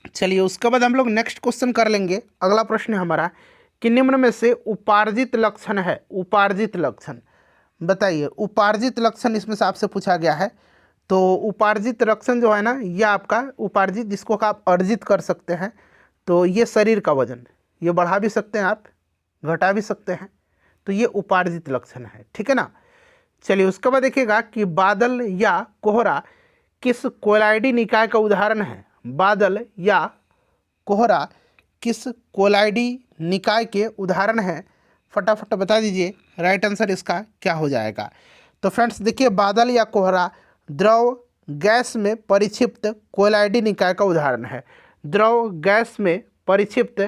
चलिए उसके बाद हम लोग नेक्स्ट क्वेश्चन कर लेंगे। अगला प्रश्न है हमारा कि निम्न में से उपार्जित लक्षण है, उपार्जित लक्षण बताइए। उपार्जित लक्षण इसमें से आपसे पूछा गया है। तो उपार्जित लक्षण जो है ना, ये आपका उपार्जित जिसको आप अर्जित कर सकते हैं। तो ये शरीर का वजन, ये बढ़ा भी सकते हैं आप, घटा भी सकते हैं। तो ये उपार्जित लक्षण है, ठीक है ना। चलिए उसके बाद देखिएगा कि बादल या कोहरा किस कोलाइडी निकाय का उदाहरण है। बादल या कोहरा किस कोलाइडी निकाय के उदाहरण हैं, फटाफट बता दीजिए। राइट आंसर इसका क्या हो जाएगा। तो फ्रेंड्स देखिए, बादल या कोहरा द्रव गैस में परिक्षिप्त कोलाइडी निकाय का उदाहरण है। द्रव गैस में परिक्षिप्त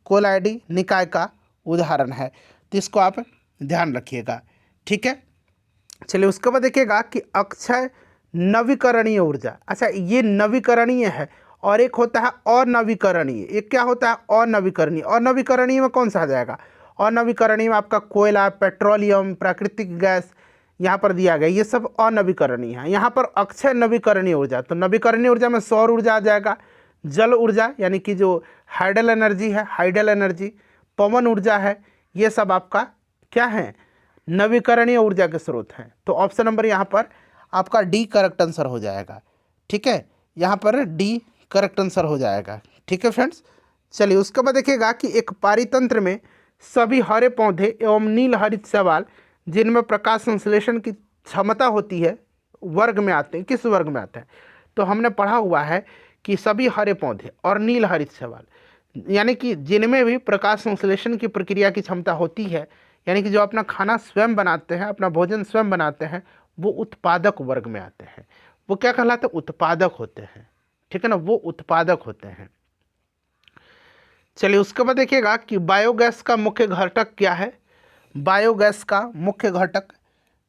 कोलाइडी निकाय का उदाहरण है। तो इसको आप ध्यान रखिएगा, ठीक है। चलिए उसके बाद देखिएगा कि अक्षय नवीकरणीय ऊर्जा। अच्छा, ये नवीकरणीय है और एक होता है अनवीकरणीय। एक क्या होता है? अनवीकरणीय। अनवीकरणीय में कौन सा आ जाएगा? अनवीकरणीय में आपका कोयला, पेट्रोलियम, प्राकृतिक गैस यहाँ पर दिया गया, ये सब अनवीकरणीय है। यहाँ पर अक्षय नवीकरणीय ऊर्जा, तो नवीकरणीय ऊर्जा में सौर ऊर्जा आ जाएगा, जल ऊर्जा यानी कि जो हाइडल एनर्जी है, हाइडल एनर्जी, पवन ऊर्जा है, ये सब आपका क्या है? नवीकरणीय ऊर्जा के स्रोत हैं। तो ऑप्शन नंबर यहाँ पर आपका डी करेक्ट आंसर हो जाएगा, ठीक है। यहाँ पर डी करेक्ट आंसर हो जाएगा, ठीक है फ्रेंड्स। चलिए उसके बाद देखिएगा कि एक पारितंत्र में सभी हरे पौधे एवं नील हरित शैवाल जिनमें प्रकाश संश्लेषण की क्षमता होती है वर्ग में आते हैं। किस वर्ग में आते हैं? तो हमने पढ़ा हुआ है कि सभी हरे पौधे और नील हरित शैवाल यानी कि जिनमें भी प्रकाश संश्लेषण की प्रक्रिया की क्षमता होती है, यानी कि जो अपना खाना स्वयं बनाते हैं, अपना भोजन स्वयं बनाते हैं, वो उत्पादक वर्ग में आते हैं। वो क्या कहलाते हैं? उत्पादक होते हैं, ठीक है ना, वो उत्पादक होते हैं। चलिए उसके बाद देखिएगा कि बायोगैस का मुख्य घटक क्या है। बायोगैस का मुख्य घटक,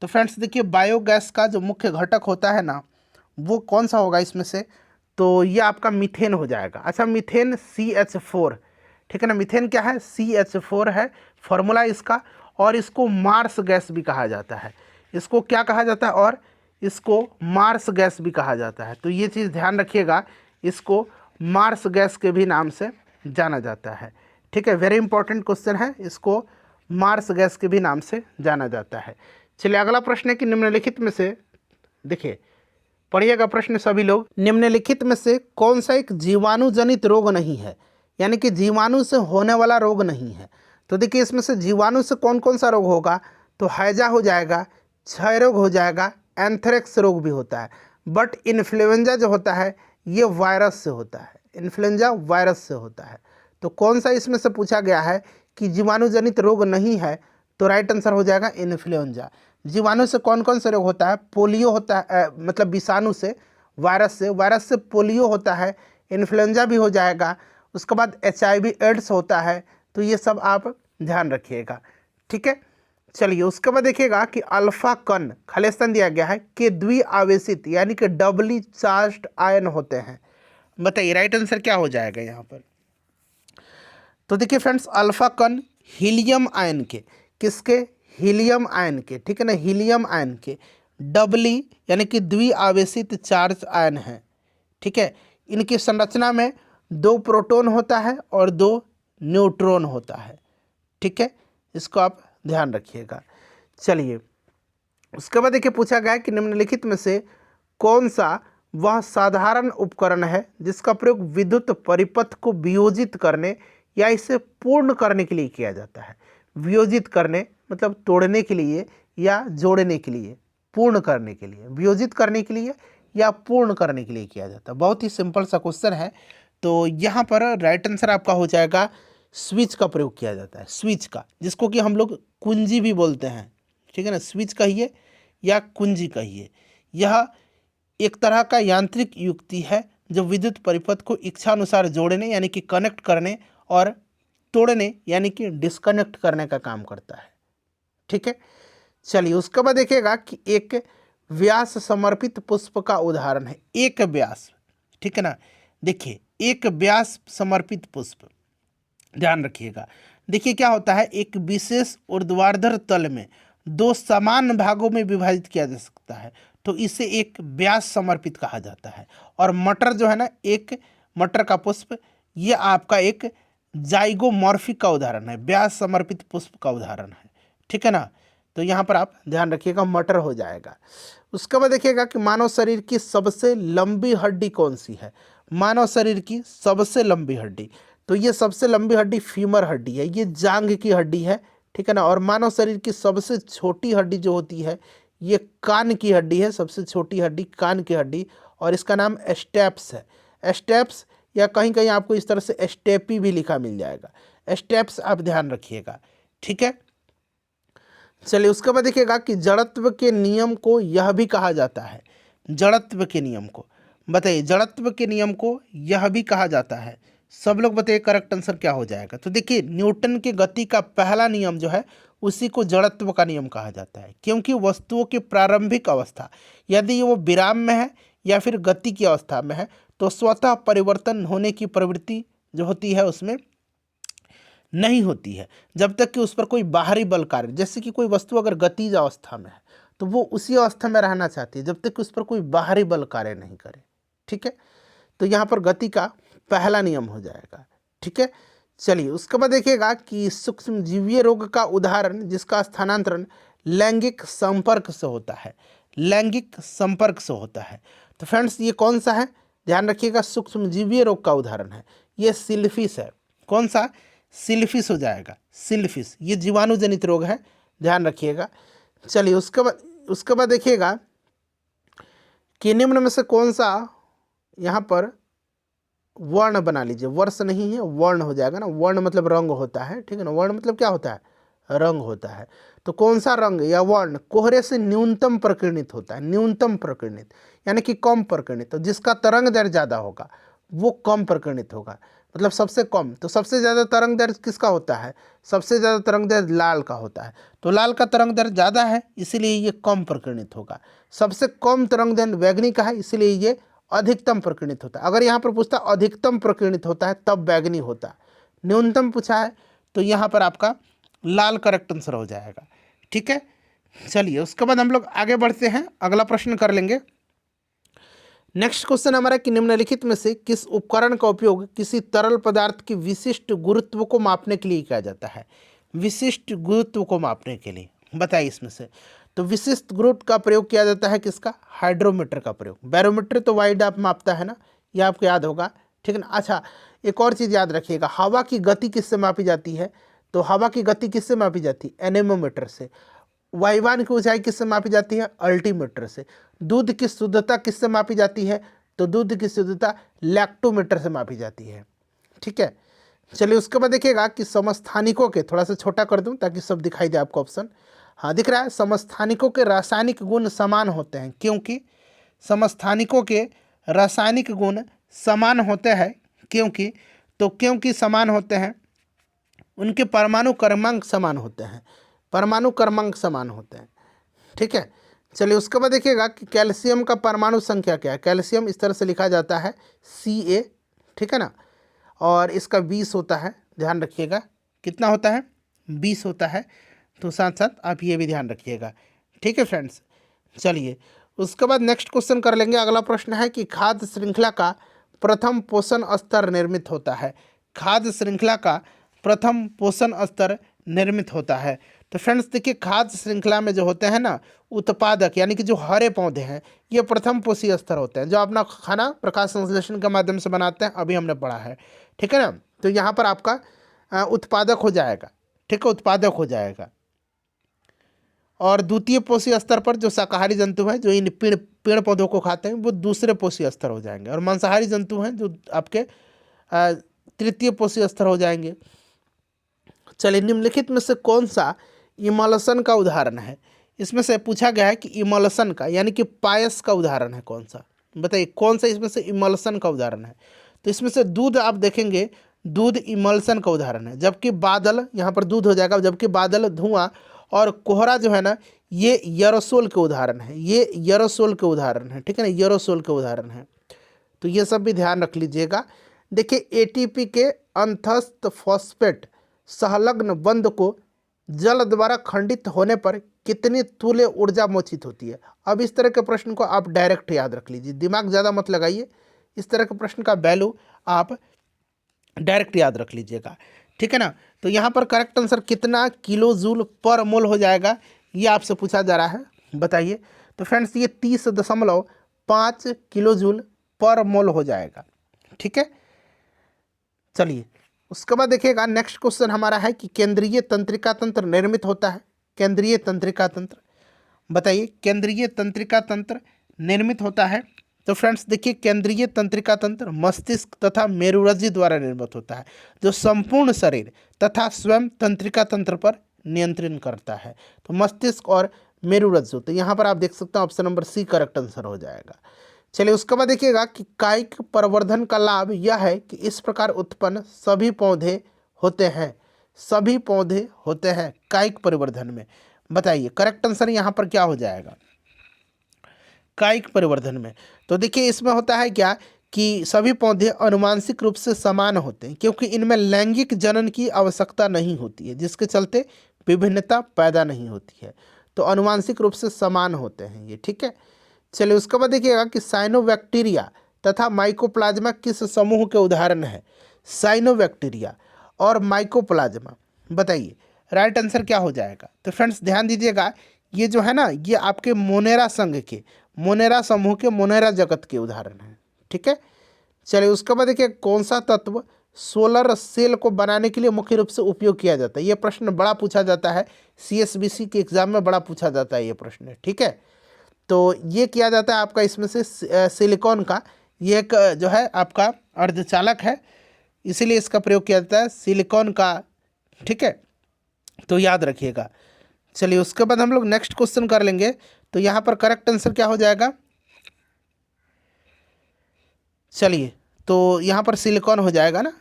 तो फ्रेंड्स देखिए, बायोगैस का जो मुख्य घटक होता है ना, वो कौन सा होगा इसमें से? तो ये आपका मीथेन हो जाएगा। अच्छा, मीथेन CH4, ठीक है ना। मीथेन क्या है? CH4 है फॉर्मूला इसका। और इसको मार्स गैस भी कहा जाता है। इसको क्या कहा जाता है? और इसको मार्स गैस भी कहा जाता है। तो ये चीज़ ध्यान रखिएगा, इसको मार्स गैस के भी नाम से जाना जाता है, ठीक है। वेरी इंपॉर्टेंट क्वेश्चन है, इसको मार्स गैस के भी नाम से जाना जाता है। चलिए अगला प्रश्न है कि निम्नलिखित में से, देखिए पढ़िएगा प्रश्न सभी लोग, निम्नलिखित में से कौन सा एक जीवाणु जनित रोग नहीं है, यानी कि जीवाणु से होने वाला रोग नहीं है। तो देखिए इसमें से जीवाणु से कौन कौन सा रोग होगा? तो हैजा हो जाएगा, क्षय रोग हो जाएगा, एंथ्रेक्स रोग भी होता है। बट इन्फ्लुएंजा जो होता है ये वायरस से होता है, इन्फ्लुएंजा वायरस से होता है। तो कौन सा इसमें से पूछा गया है कि जीवाणु जनित रोग नहीं है? तो राइट आंसर हो जाएगा इन्फ्लुएंजा। जीवाणु से कौन कौन से रोग होता है? पोलियो होता है, मतलब विषाणु से, वायरस से पोलियो होता है, इन्फ्लुएंजा भी हो जाएगा। उसके बाद HIV एड्स होता है। तो ये सब आप ध्यान रखिएगा, ठीक है। चलिए उसके बाद देखिएगा कि अल्फा कण खालिस्तान दिया गया है के द्विआवेशित यानी कि डबली चार्ज्ड आयन होते हैं। बताइए राइट आंसर क्या हो जाएगा यहाँ पर? तो देखिए फ्रेंड्स, अल्फा कण हीलियम आयन के, किसके? हीलियम आयन के, ठीक है ना, हीलियम आयन के डबली यानी कि द्विआवेशित चार्ज आयन है, ठीक है। इनकी संरचना में 2 प्रोटॉन होता है और 2 न्यूट्रॉन होता है, ठीक है। इसको आप ध्यान रखिएगा। चलिए उसके बाद देखिए पूछा गया है कि निम्नलिखित में से कौन सा वह साधारण उपकरण है जिसका प्रयोग विद्युत परिपथ को वियोजित करने या इसे पूर्ण करने के लिए किया जाता है। वियोजित करने मतलब तोड़ने के लिए या जोड़ने के लिए, पूर्ण करने के लिए, वियोजित करने के लिए या पूर्ण करने के लिए किया जाता है। बहुत ही सिंपल सा क्वेश्चन है। तो यहाँ पर राइट आंसर आपका हो जाएगा स्विच का प्रयोग किया जाता है, स्विच का, जिसको कि हम लोग कुंजी भी बोलते हैं, ठीक है ना। स्विच कहिए या कुंजी कहिए, यह एक तरह का यांत्रिक युक्ति है जो विद्युत परिपथ को इच्छानुसार जोड़ने यानी कि कनेक्ट करने और तोड़ने यानी कि डिस्कनेक्ट करने का काम करता है, ठीक है। चलिए उसके बाद देखिएगा कि एक व्यास समर्पित पुष्प का उदाहरण है। एक व्यास, ठीक है ना। देखिए एक व्यास समर्पित पुष्प, ध्यान रखिएगा। देखिए क्या होता है, एक विशेष ऊर्ध्वाधर तल में दो समान भागों में विभाजित किया जा सकता है तो इसे एक व्यास समर्पित कहा जाता है। और मटर जो है ना, एक मटर का पुष्प, ये आपका एक जाइगोमॉर्फिक का उदाहरण है, व्यास समर्पित पुष्प का उदाहरण है। ठीक है ना, तो यहाँ पर आप ध्यान रखिएगा, मटर हो जाएगा। उसके बाद देखिएगा कि मानव शरीर की सबसे लंबी हड्डी कौन सी है। मानव शरीर की सबसे लंबी हड्डी, तो ये सबसे लंबी हड्डी फीमर हड्डी है, ये जांघ की हड्डी है। ठीक है ना, और मानव शरीर की सबसे छोटी हड्डी जो होती है ये कान की हड्डी है, सबसे छोटी हड्डी कान की हड्डी, और इसका नाम स्टेप्स है। स्टेप्स, या कहीं कहीं आपको इस तरह से स्टेपी भी लिखा मिल जाएगा। स्टेप्स आप ध्यान रखिएगा। ठीक है, चलिए उसके बाद देखिएगा कि जड़त्व के नियम को यह भी कहा जाता है। जड़त्व के नियम को बताइए, जड़त्व के नियम को यह भी कहा जाता है। सब लोग बताइए करेक्ट आंसर क्या हो जाएगा। तो देखिए, न्यूटन के गति का पहला नियम जो है उसी को जड़त्व का नियम कहा जाता है, क्योंकि वस्तुओं की प्रारंभिक अवस्था यदि वो विराम में है या फिर गति की अवस्था में है तो स्वतः परिवर्तन होने की प्रवृत्ति जो होती है उसमें नहीं होती है, जब तक कि उस पर कोई बाहरी बल कार्य, जैसे कि कोई वस्तु अगर गतिज अवस्था में है तो वो उसी अवस्था में रहना चाहती है जब तक कि उस पर कोई बाहरी बल कार्य नहीं करे। ठीक है, तो यहाँ पर गति का पहला नियम हो जाएगा। ठीक है, चलिए उसके बाद देखिएगा कि सूक्ष्मजीवीय रोग का उदाहरण जिसका स्थानांतरण लैंगिक संपर्क से होता है। लैंगिक संपर्क से होता है, तो फ्रेंड्स ये कौन सा है, ध्यान रखिएगा, सूक्ष्मजीवीय रोग का उदाहरण है ये सिल्फिस है। कौन सा, सिल्फिस हो जाएगा, सिल्फिस, ये जीवाणु जनित रोग है, ध्यान रखिएगा। चलिए उसके बाद देखिएगा कि निम्न में से कौन सा, यहाँ पर वर्ण बना लीजिए, वर्ष नहीं है, वर्ण हो जाएगा ना, वर्ण मतलब रंग होता है। ठीक है ना, वर्ण मतलब क्या होता है, रंग होता है। तो कौन सा रंग या वर्ण कोहरे से न्यूनतम प्रकीर्णित होता है। न्यूनतम प्रकीर्णित यानी कि कम प्रकीर्णित, तो जिसका तरंग दैर्घ्य ज़्यादा होगा वो कम प्रकीर्णित होगा, मतलब सबसे कम। तो सबसे ज़्यादा तरंग दैर्घ्य किसका होता है, सबसे ज़्यादा तरंग दैर्घ्य लाल का होता है, तो लाल का तरंग दैर्घ्य ज़्यादा है इसीलिए ये कम प्रकीर्णित होगा। सबसे कम तरंग दैर्घ्य बैगनी का है इसलिए ये अधिकतम प्रकीर्णित होता है। अगर यहाँ पर पूछता अधिकतम प्रकीर्णित होता है तब बैगनी होता है, न्यूनतम पूछा है तो यहाँ पर आपका लाल करेक्ट आंसर हो जाएगा। ठीक है, चलिए उसके बाद हम लोग आगे बढ़ते हैं, अगला प्रश्न कर लेंगे। नेक्स्ट क्वेश्चन हमारा कि निम्नलिखित में से किस उपकरण का उपयोग किसी तरल पदार्थ की विशिष्ट गुरुत्व को मापने के लिए किया जाता है। विशिष्ट गुरुत्व को मापने के लिए बताइए इसमें से। तो विशिष्ट गुरुत्व का प्रयोग किया जाता है किसका, हाइड्रोमीटर का प्रयोग। बैरोमीटर तो वाइड आप मापता है ना, ये आपको याद होगा। ठीक है ना, अच्छा एक और चीज़ याद रखिएगा, हवा की गति किससे मापी जाती है, तो हवा की गति किससे मापी जाती है, एनेमोमीटर से। वायुयान की ऊंचाई किससे मापी जाती है, अल्टीमीटर से। दूध की शुद्धता किससे मापी जाती है, तो दूध की शुद्धता लैक्टोमीटर से मापी जाती है। ठीक है, चलिए उसके बाद देखिएगा कि समस्थानिकों के, थोड़ा सा छोटा कर दूं ताकि सब दिखाई दे आपको ऑप्शन। हाँ दिख रहा है, समस्थानिकों के रासायनिक गुण समान होते हैं, क्योंकि समस्थानिकों के रासायनिक गुण समान होते हैं क्योंकि समान होते हैं, उनके परमाणु क्रमांक समान होते हैं, परमाणु क्रमांक समान होते हैं। ठीक है, चलिए उसके बाद देखिएगा कि कैल्शियम का परमाणु संख्या क्या है। कैल्शियम इस तरह से लिखा जाता है Ca, ठीक है ना, और इसका 20 होता है, ध्यान रखिएगा कितना होता है, 20 होता है। तो साथ साथ आप ये भी ध्यान रखिएगा। ठीक है फ्रेंड्स, चलिए उसके बाद नेक्स्ट क्वेश्चन कर लेंगे। अगला प्रश्न है कि खाद्य श्रृंखला का प्रथम पोषण स्तर निर्मित होता है। खाद्य श्रृंखला का प्रथम पोषण स्तर निर्मित होता है। तो फ्रेंड्स देखिए, खाद्य श्रृंखला में जो होते हैं ना उत्पादक, यानी कि जो हरे पौधे हैं, ये प्रथम पोषी स्तर होते हैं, जो अपना खाना प्रकाश संश्लेषण के माध्यम से बनाते हैं, अभी हमने पढ़ा है। ठीक है ना, तो यहाँ पर आपका उत्पादक हो जाएगा। ठीक है, उत्पादक हो जाएगा। और द्वितीय पोषी स्तर पर जो शाकाहारी जंतु हैं, जो इन पेड़ पौधों को खाते हैं, वो दूसरे पोषी स्तर हो जाएंगे। और मांसाहारी जंतु हैं जो आपके तृतीय पोषी स्तर हो जाएंगे। चलिए, निम्नलिखित में से कौन सा इमल्सन का उदाहरण है। इसमें से पूछा गया है कि इमल्सन का, यानी कि पायस का उदाहरण है कौन सा, बताइए कौन सा इसमें से इमल्सन का उदाहरण है। तो इसमें से दूध आप देखेंगे, दूध इमल्सन का उदाहरण है, जबकि बादल, यहाँ पर दूध हो जाएगा, जबकि बादल, धुआं और कोहरा जो है ना, ये एरोसोल के उदाहरण है, ये एरोसोल के उदाहरण है। ठीक है ना, एरोसोल के उदाहरण है। तो ये सब भी ध्यान रख लीजिएगा। देखिए, एटीपी के अंतस्थ फॉस्फेट संलग्न बंध को जल द्वारा खंडित होने पर कितनी तुल्य ऊर्जा मोचित होती है। अब इस तरह के प्रश्न को आप डायरेक्ट याद रख लीजिए, दिमाग ज़्यादा मत लगाइए, इस तरह के प्रश्न का वैल्यू आप डायरेक्ट याद रख लीजिएगा, ठीक है ना। तो यहाँ पर करेक्ट आंसर कितना किलो जूल पर मोल हो जाएगा, ये आपसे पूछा जा रहा है, बताइए। तो फ्रेंड्स ये 30.5 किलो जूल पर मोल हो जाएगा, ठीक है। चलिए उसके बाद देखिएगा नेक्स्ट क्वेश्चन हमारा है कि केंद्रीय तंत्रिका तंत्र निर्मित होता है। केंद्रीय तंत्रिका तंत्र, बताइए केंद्रीय तंत्रिका तंत्र निर्मित होता है। तो फ्रेंड्स देखिए केंद्रीय तंत्रिका तंत्र मस्तिष्क तथा मेरुरज्जु द्वारा निर्मित होता है, जो संपूर्ण शरीर तथा स्वयं तंत्रिका तंत्र पर नियंत्रण करता है। तो मस्तिष्क और मेरुरज्जु, तो यहाँ पर आप देख सकते हैं option number C correct answer हो जाएगा। चलिए उसके बाद देखिएगा कि कायिक प्रवर्धन का लाभ यह है कि इस प्रकार उत्पन्न सभी पौधे होते हैं, सभी पौधे होते हैं कायिक परिवर्धन में। बताइए करेक्ट आंसर यहाँ पर क्या हो जाएगा कायिक परिवर्धन में। तो देखिए इसमें होता है क्या कि सभी पौधे अनुवांशिक रूप से समान होते हैं, क्योंकि इनमें लैंगिक जनन की आवश्यकता नहीं होती है, जिसके चलते विभिन्नता पैदा नहीं होती है। तो अनुवांशिक रूप से समान होते हैं ये, ठीक है। चलिए उसके बाद देखिएगा कि साइनोबैक्टीरिया तथा माइकोप्लाज्मा किस समूह के उदाहरण है। साइनोबैक्टीरिया और माइकोप्लाज्मा, बताइए राइट आंसर क्या हो जाएगा। तो फ्रेंड्स ध्यान दीजिएगा, ये जो है ना ये आपके मोनेरा संघ के, मोनेरा समूह के, मोनेरा जगत के उदाहरण हैं, ठीक है। चलिए उसके बाद देखिए कौन सा तत्व सोलर सेल को बनाने के लिए मुख्य रूप से उपयोग किया जाता है। ये प्रश्न बड़ा पूछा जाता है, CSBC के एग्जाम में बड़ा पूछा जाता है ये प्रश्न, ठीक है। तो ये किया जाता है आपका इसमें से सिलिकॉन का, ये एक जो है आपका अर्धचालक है, इसीलिए इसका प्रयोग किया जाता है सिलिकॉन का, ठीक है। तो याद रखिएगा। चलिए उसके बाद हम लोग नेक्स्ट क्वेश्चन कर लेंगे। तो यहाँ पर करेक्ट आंसर क्या हो जाएगा, चलिए तो यहाँ पर सिलिकॉन हो जाएगा ना।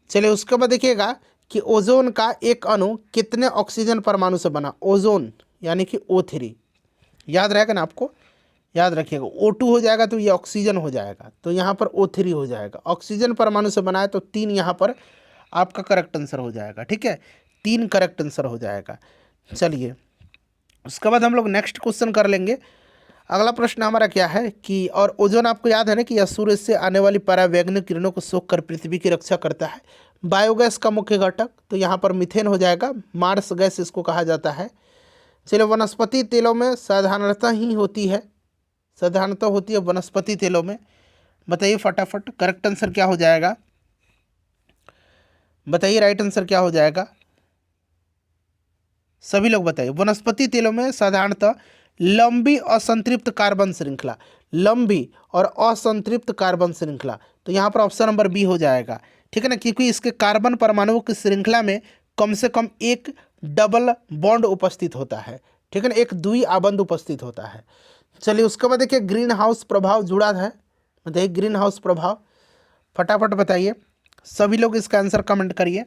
चलिए उसके बाद देखिएगा कि ओजोन का एक अणु कितने ऑक्सीजन परमाणु से बना। ओजोन यानी कि O3, याद रहेगा ना आपको, याद रखिएगा। O2 हो जाएगा तो ये ऑक्सीजन हो जाएगा, तो यहाँ पर O3 हो जाएगा। ऑक्सीजन परमाणु से बना है तो 3 यहाँ पर आपका करेक्ट आंसर हो जाएगा, ठीक है, 3 करेक्ट आंसर हो जाएगा। चलिए उसके बाद हम लोग नेक्स्ट क्वेश्चन कर लेंगे। अगला प्रश्न हमारा क्या है कि और ओजोन आपको याद है ना कि यह सूर्य से आने वाली परावैंगनिक किरणों को सोख कर पृथ्वी की रक्षा करता है। बायोगैस का मुख्य घटक, तो यहाँ पर मीथेन हो जाएगा, मार्स गैस इसको कहा जाता है। चलिए वनस्पति तेलों में साधारणतः ही होती है, साधारणतः होती है वनस्पति तेलों में, बताइए फटाफट करेक्ट आंसर क्या हो जाएगा, बताइए राइट आंसर क्या हो जाएगा, सभी लोग बताइए। वनस्पति तेलों में साधारणतः लंबी असंतृप्त कार्बन श्रृंखला, लंबी और असंतृप्त कार्बन श्रृंखला, तो यहाँ पर ऑप्शन नंबर बी हो जाएगा, ठीक है ना, क्योंकि इसके कार्बन परमाणुओं की श्रृंखला में कम से कम एक डबल बॉन्ड उपस्थित होता है, ठीक है ना, एक द्वि आबंध उपस्थित होता है। चलिए उसके बाद देखिए ग्रीन हाउस प्रभाव जुड़ा है, बताइए ग्रीन हाउस प्रभाव, फटाफट बताइए, सभी लोग इसका आंसर कमेंट करिए।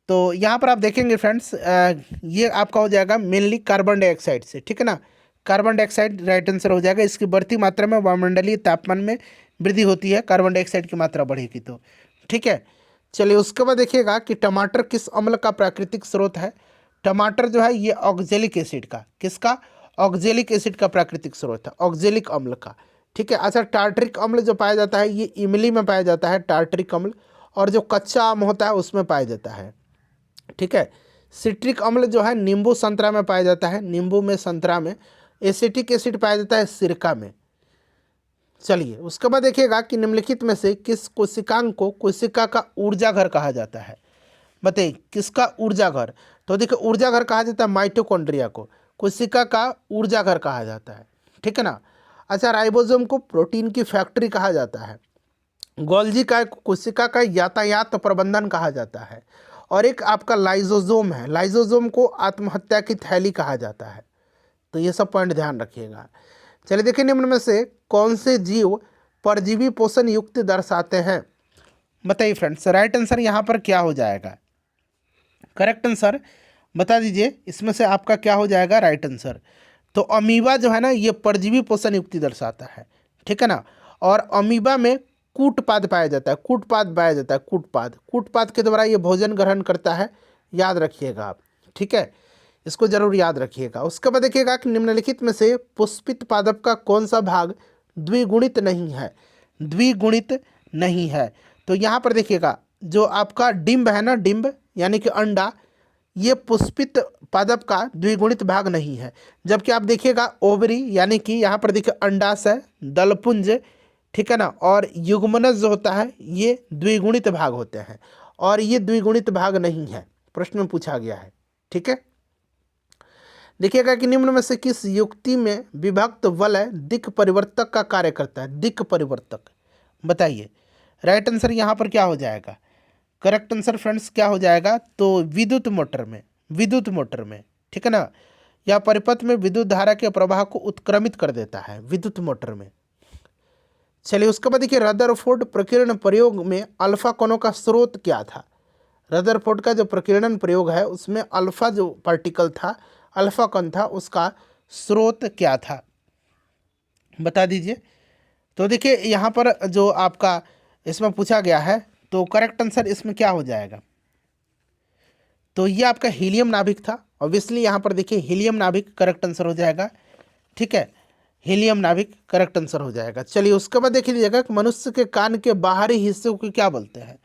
तो यहाँ पर आप देखेंगे फ्रेंड्स ये आपका हो जाएगा मेनली कार्बन डाइऑक्साइड से, ठीक है ना, कार्बन डाइऑक्साइड राइट आंसर हो जाएगा। इसकी बढ़ती मात्रा में वायुमंडलीय तापमान में वृद्धि होती है, कार्बन डाइऑक्साइड की मात्रा बढ़ेगी तो, ठीक है। चलिए उसके बाद देखिएगा कि टमाटर किस अम्ल का प्राकृतिक स्रोत है। टमाटर जो है ये ऑक्जेलिक एसिड का, किसका, ऑक्जेलिक एसिड का प्राकृतिक स्रोत है, ऑक्जेलिक अम्ल का, ठीक है। अच्छा टार्टरिक अम्ल जो पाया जाता है ये इमली में पाया जाता है, टार्टरिक अम्ल, और जो कच्चा आम होता है उसमें पाया जाता है, ठीक है। सिट्रिक अम्ल जो है नींबू संतरा में पाया जाता है, नींबू में संतरा में। एसिटिक एसिड पाया जाता है सिरका में। चलिए उसके बाद देखिएगा कि निम्नलिखित में से किस कोशिकांग को कोशिका का ऊर्जा घर कहा जाता है, बताइए किसका ऊर्जा घर। तो देखिए ऊर्जा घर कहा जाता है माइटोकॉन्ड्रिया को, कोशिका का ऊर्जा घर कहा जाता है, ठीक है ना। अच्छा राइबोसोम को प्रोटीन की फैक्ट्री कहा जाता है, गोल्जी का कोशिका का यातायात प्रबंधन कहा जाता है, और एक आपका लाइजोसोम है, लाइजोसोम को आत्महत्या की थैली कहा जाता है। तो ये सब पॉइंट ध्यान रखिएगा। चलिए देखिए निम्न में से कौन से जीव परजीवी पोषण युक्त दर्शाते हैं, बताइए फ्रेंड्स राइट आंसर यहाँ पर क्या हो जाएगा, करेक्ट आंसर बता दीजिए, इसमें से आपका क्या हो जाएगा राइट आंसर। तो अमीबा जो है ना ये परजीवी पोषण युक्ति दर्शाता है, ठीक है ना। और अमीबा में कूटपाद पाया जाता है, कूटपाद पाया जाता है, कूटपाद, कूटपाद के द्वारा ये भोजन ग्रहण करता है, याद रखिएगा आप, ठीक है। इसको जरूर याद रखिएगा। उसके बाद देखिएगा कि निम्नलिखित में से पुष्पित पादप का कौन सा भाग द्विगुणित नहीं है, द्विगुणित नहीं है। तो यहाँ पर देखिएगा जो आपका डिंब है ना, डिंब यानी कि अंडा, ये पुष्पित पादप का द्विगुणित भाग नहीं है। जबकि आप देखिएगा ओवरी यानी कि यहाँ पर देखिए अंडाशय, दलपुंज, ठीक है ना, और युग्मनज जो होता है ये द्विगुणित भाग होते हैं, और ये द्विगुणित भाग नहीं है, प्रश्न में पूछा गया है। ठीक है, देखिएगा कि निम्न में से किस युक्ति में विभक्त वलय दिक् परिवर्तक का कार्य करता है, दिक् परिवर्तक, बताइए। राइट आंसर यहाँ पर क्या हो जाएगा, करेक्ट आंसर फ्रेंड्स क्या हो जाएगा, तो विद्युत मोटर में, विद्युत मोटर में, ठीक है ना, यह परिपथ में विद्युत धारा के प्रवाह को उत्क्रमित कर देता है विद्युत मोटर में। चलिए उसके बाद देखिए रदरफोर्ड प्रकीर्णन प्रयोग में अल्फा कणों का स्रोत क्या था। रदरफोर्ड का जो प्रकीर्णन प्रयोग है उसमें अल्फा जो पार्टिकल था, अल्फा कण था, उसका स्रोत क्या था, बता दीजिए। तो देखिए यहाँ पर जो आपका इसमें पूछा गया है, तो करेक्ट आंसर इसमें क्या हो जाएगा, तो ये आपका हीलियम नाभिक था। ऑब्वियसली यहाँ पर देखिए हीलियम नाभिक करेक्ट आंसर हो जाएगा। ठीक है, हीलियम नाभिक करेक्ट आंसर हो जाएगा। चलिए उसके बाद देख लीजिएगा कि मनुष्य के कान के बाहरी हिस्से को क्या बोलते हैं।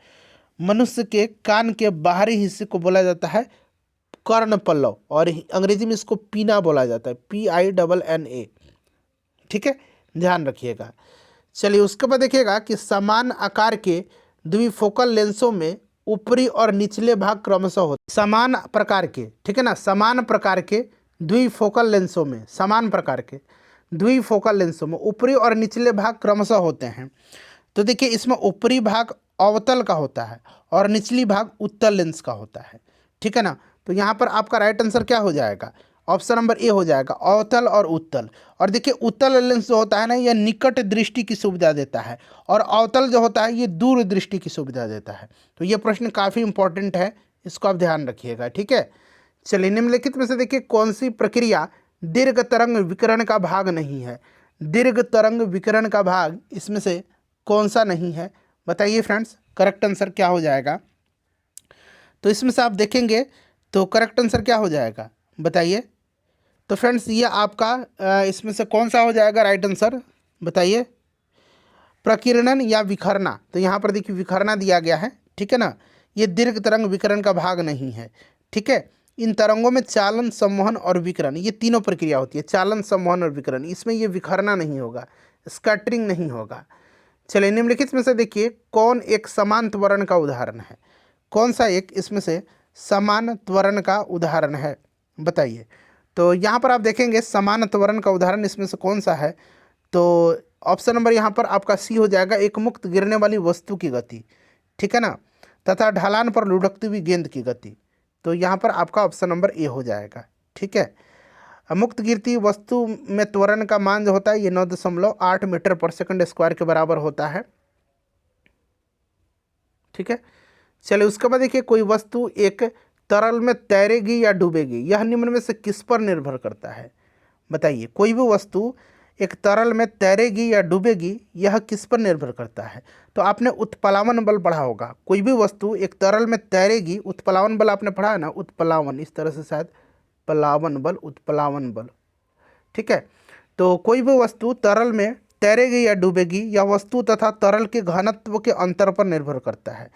मनुष्य के कान के बाहरी हिस्से को बोला जाता है कर्ण पल्लव, और अंग्रेजी में इसको पीना बोला जाता है, PINNA। ठीक है, ध्यान रखिएगा। चलिए उसके बाद देखिएगा कि समान आकार के द्विफोकल लेंसों में ऊपरी और निचले भाग क्रमशः होते, समान प्रकार के, ठीक है ना, समान प्रकार के द्विफोकल लेंसों में, समान प्रकार के द्विफोकल लेंसों में ऊपरी और निचले भाग क्रमशः होते हैं। तो देखिए इसमें ऊपरी भाग अवतल का होता है और निचली भाग उत्तल लेंस का होता है। ठीक है ना, तो यहाँ पर आपका राइट आंसर क्या हो जाएगा, ऑप्शन नंबर ए हो जाएगा, अवतल और उत्तल। और देखिए उत्तल लेंस जो होता है ना, यह निकट दृष्टि की सुविधा देता है, और अवतल जो होता है ये दूर दृष्टि की सुविधा देता है। तो ये प्रश्न काफ़ी इंपॉर्टेंट है, इसको आप ध्यान रखिएगा। ठीक है, चलिए निम्नलिखित में से देखिए कौन सी प्रक्रिया दीर्घ तरंग विकिरण का भाग नहीं है। दीर्घ तरंग विकिरण का भाग इसमें से कौन सा नहीं है, बताइए फ्रेंड्स, करेक्ट आंसर क्या हो जाएगा। तो इसमें से आप देखेंगे तो करेक्ट आंसर क्या हो जाएगा, बताइए। तो फ्रेंड्स ये आपका इसमें से कौन सा हो जाएगा राइट आंसर, बताइए। प्रकीर्णन या विखरना, तो यहाँ पर देखिए विखरना दिया गया है। ठीक है ना, ये दीर्घ तरंग विकिरण का भाग नहीं है। ठीक है, इन तरंगों में चालन, संवहन और विकिरण, ये तीनों प्रक्रिया होती है, चालन, संवहन और विकिरण। इसमें ये विखरना नहीं होगा, स्कैटरिंग नहीं होगा। चलिए निम्नलिखित में से देखिए कौन एक समान त्वरण का उदाहरण है, कौन सा एक इसमें से समान त्वरण का उदाहरण है, बताइए। तो यहाँ पर आप देखेंगे समान त्वरण का उदाहरण इसमें से कौन सा है, तो ऑप्शन नंबर यहाँ पर आपका सी हो जाएगा, एक मुक्त गिरने वाली वस्तु की गति, ठीक है ना, तथा ढलान पर लुढ़कती हुई गेंद की गति। तो यहाँ पर आपका ऑप्शन नंबर ए हो जाएगा। ठीक है, मुक्त गिरती वस्तु में त्वरण का मान जो होता है ये 9.8 मीटर पर सेकंड स्क्वायर के बराबर होता है। ठीक है, चलिए उसके बाद देखिए कोई वस्तु एक तरल में तैरेगी या डूबेगी, यह निम्न में से किस पर निर्भर करता है, बताइए। कोई भी वस्तु एक तरल में तैरेगी या डूबेगी, यह किस पर निर्भर करता है। तो आपने उत्प्लावन बल पढ़ा होगा, कोई भी वस्तु एक तरल में तैरेगी, उत्प्लावन बल आपने पढ़ा है ना, उत्प्लावन, इस तरह से शायद प्लावन बल, उत्प्लावन बल। ठीक है, तो कोई भी वस्तु तरल में तैरेगी या डूबेगी, यह वस्तु तथा तरल के घनत्व के अंतर पर निर्भर करता है।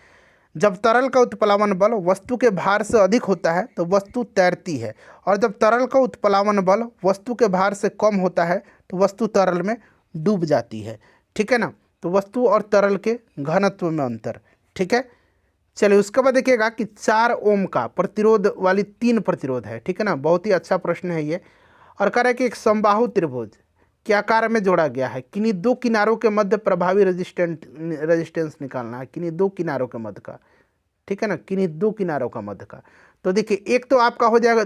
जब तरल का उत्प्लावन बल वस्तु के भार से अधिक होता है तो वस्तु तैरती है, और जब तरल का उत्प्लावन बल वस्तु के भार से कम होता है तो वस्तु तरल में डूब जाती है। ठीक है ना, तो वस्तु और तरल के घनत्व में अंतर। ठीक है, चलिए उसके बाद देखिएगा कि 4 ओम का प्रतिरोध वाली 3 प्रतिरोध है। ठीक है ना, बहुत ही अच्छा प्रश्न है ये। और कह रहा है कि एक समबाहु त्रिभुज के आकार में जोड़ा गया है, किन्हीं 2 किनारों के मध्य प्रभावी रेजिस्टेंस निकालना है, किन्हीं 2 किनारों के मध्य का। ठीक है ना, किन्हीं 2 किनारों का मध्य का। तो देखिए एक तो आपका हो जाएगा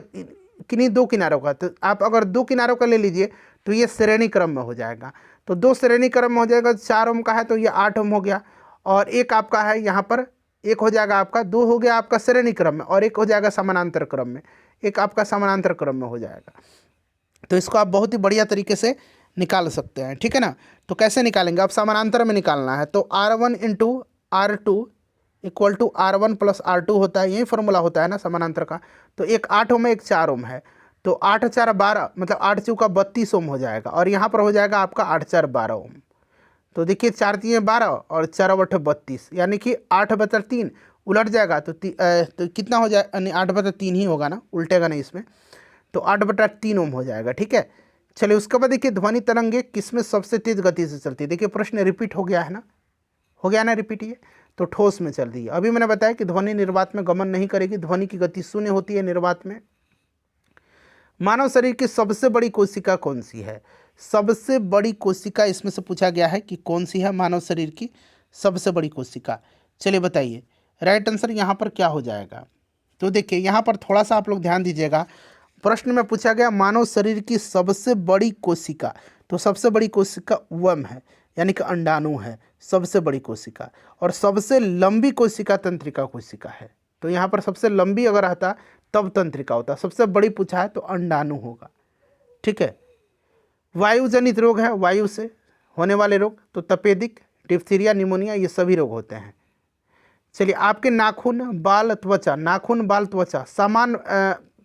किन्हीं 2 किनारों का, तो आप अगर 2 किनारों का ले लीजिए तो ये श्रेणी क्रम में हो जाएगा, तो 2 श्रेणी क्रम में हो जाएगा। 4 ओम का है तो ये 8 ओम हो गया, और एक आपका है यहाँ पर, एक हो जाएगा आपका, 2 हो गया आपका श्रेणी क्रम में, और एक हो जाएगा समानांतर क्रम में, एक आपका समानांतर क्रम में हो जाएगा। तो इसको आप बहुत ही बढ़िया तरीके से निकाल सकते हैं। ठीक है ना, तो कैसे निकालेंगे, आप समानांतर में निकालना है, तो R1 × R2 equal to R1 plus R2 होता है, यही फॉर्मूला होता है ना समानांतर का। तो एक 8 ओम है, एक 4 ओम है, तो 8 4 12 मतलब 8 चौका 32 ओम हो जाएगा, और यहाँ पर हो जाएगा आपका 8 4 12 ओम। तो देखिए 4 3 12 और 4 8 32, यानी कि 8/3 उलट जाएगा तो कितना हो जाए, यानी 8/3 ही होगा ना, उल्टेगा नहीं इसमें, तो 8/3 ओम हो जाएगा। ठीक है, चलिए उसके बाद देखिए ध्वनि तरंगे किसमें सबसे तेज गति से चलती है। देखिए प्रश्न रिपीट हो गया है ना, हो गया ना रिपीट, ये तो ठोस में चल रही है। अभी मैंने बताया कि ध्वनि निर्वात में गमन नहीं करेगी, ध्वनि की गति शून्य होती है निर्वात में। मानव शरीर की सबसे बड़ी कोशिका कौन सी है? सबसे बड़ी कोशिका इसमें से पूछा गया है कि कौन सी है मानव शरीर की सबसे बड़ी कोशिका। चलिए बताइए, राइट आंसर यहाँ पर क्या हो जाएगा? तो देखिए यहाँ पर थोड़ा सा आप लोग ध्यान दीजिएगा, प्रश्न में पूछा गया मानव शरीर की सबसे बड़ी कोशिका, तो सबसे बड़ी कोशिका वर्म है, यानी कि अंडाणु है सबसे बड़ी कोशिका, और सबसे लंबी कोशिका तंत्रिका कोशिका है। तो यहाँ पर सबसे लंबी अगर रहता तब तंत्रिका होता, सबसे बड़ी पूछा है तो अंडाणु होगा। ठीक है, वायु जनित रोग है, वायु से होने वाले रोग, तो तपेदिक, डिप्थीरिया, निमोनिया, ये सभी रोग होते हैं। चलिए आपके नाखून, बाल, त्वचा, नाखून, बाल, त्वचा समान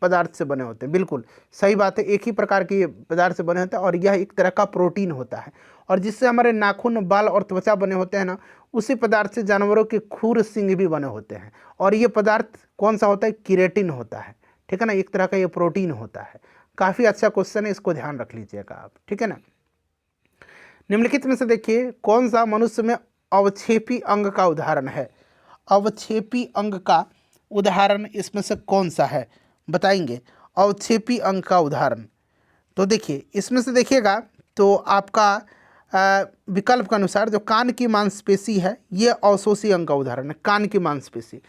पदार्थ से बने होते हैं, बिल्कुल सही बात है, एक ही प्रकार के पदार्थ से बने होते हैं, और यह एक तरह का प्रोटीन होता है। और जिससे हमारे नाखून, बाल और त्वचा बने होते हैं ना, उसी पदार्थ से जानवरों के खुर, सिंग भी बने होते हैं। और ये पदार्थ कौन सा होता है? केराटिन होता है। ठीक है ना, एक तरह का ये प्रोटीन होता है। काफ़ी अच्छा क्वेश्चन है, इसको ध्यान रख लीजिएगा आप। ठीक है ना, निम्नलिखित में से देखिए कौन सा मनुष्य में अवक्षेपी अंग का उदाहरण है? अवक्षेपी अंग का उदाहरण इसमें से कौन सा है, बताएंगे? अवक्षेपी अंग का उदाहरण, तो देखिए इसमें से देखिएगा तो आपका विकल्प के अनुसार जो कान की मांसपेशी है ये अवशोषी अंग का उदाहरण है, कान की मांसपेशी।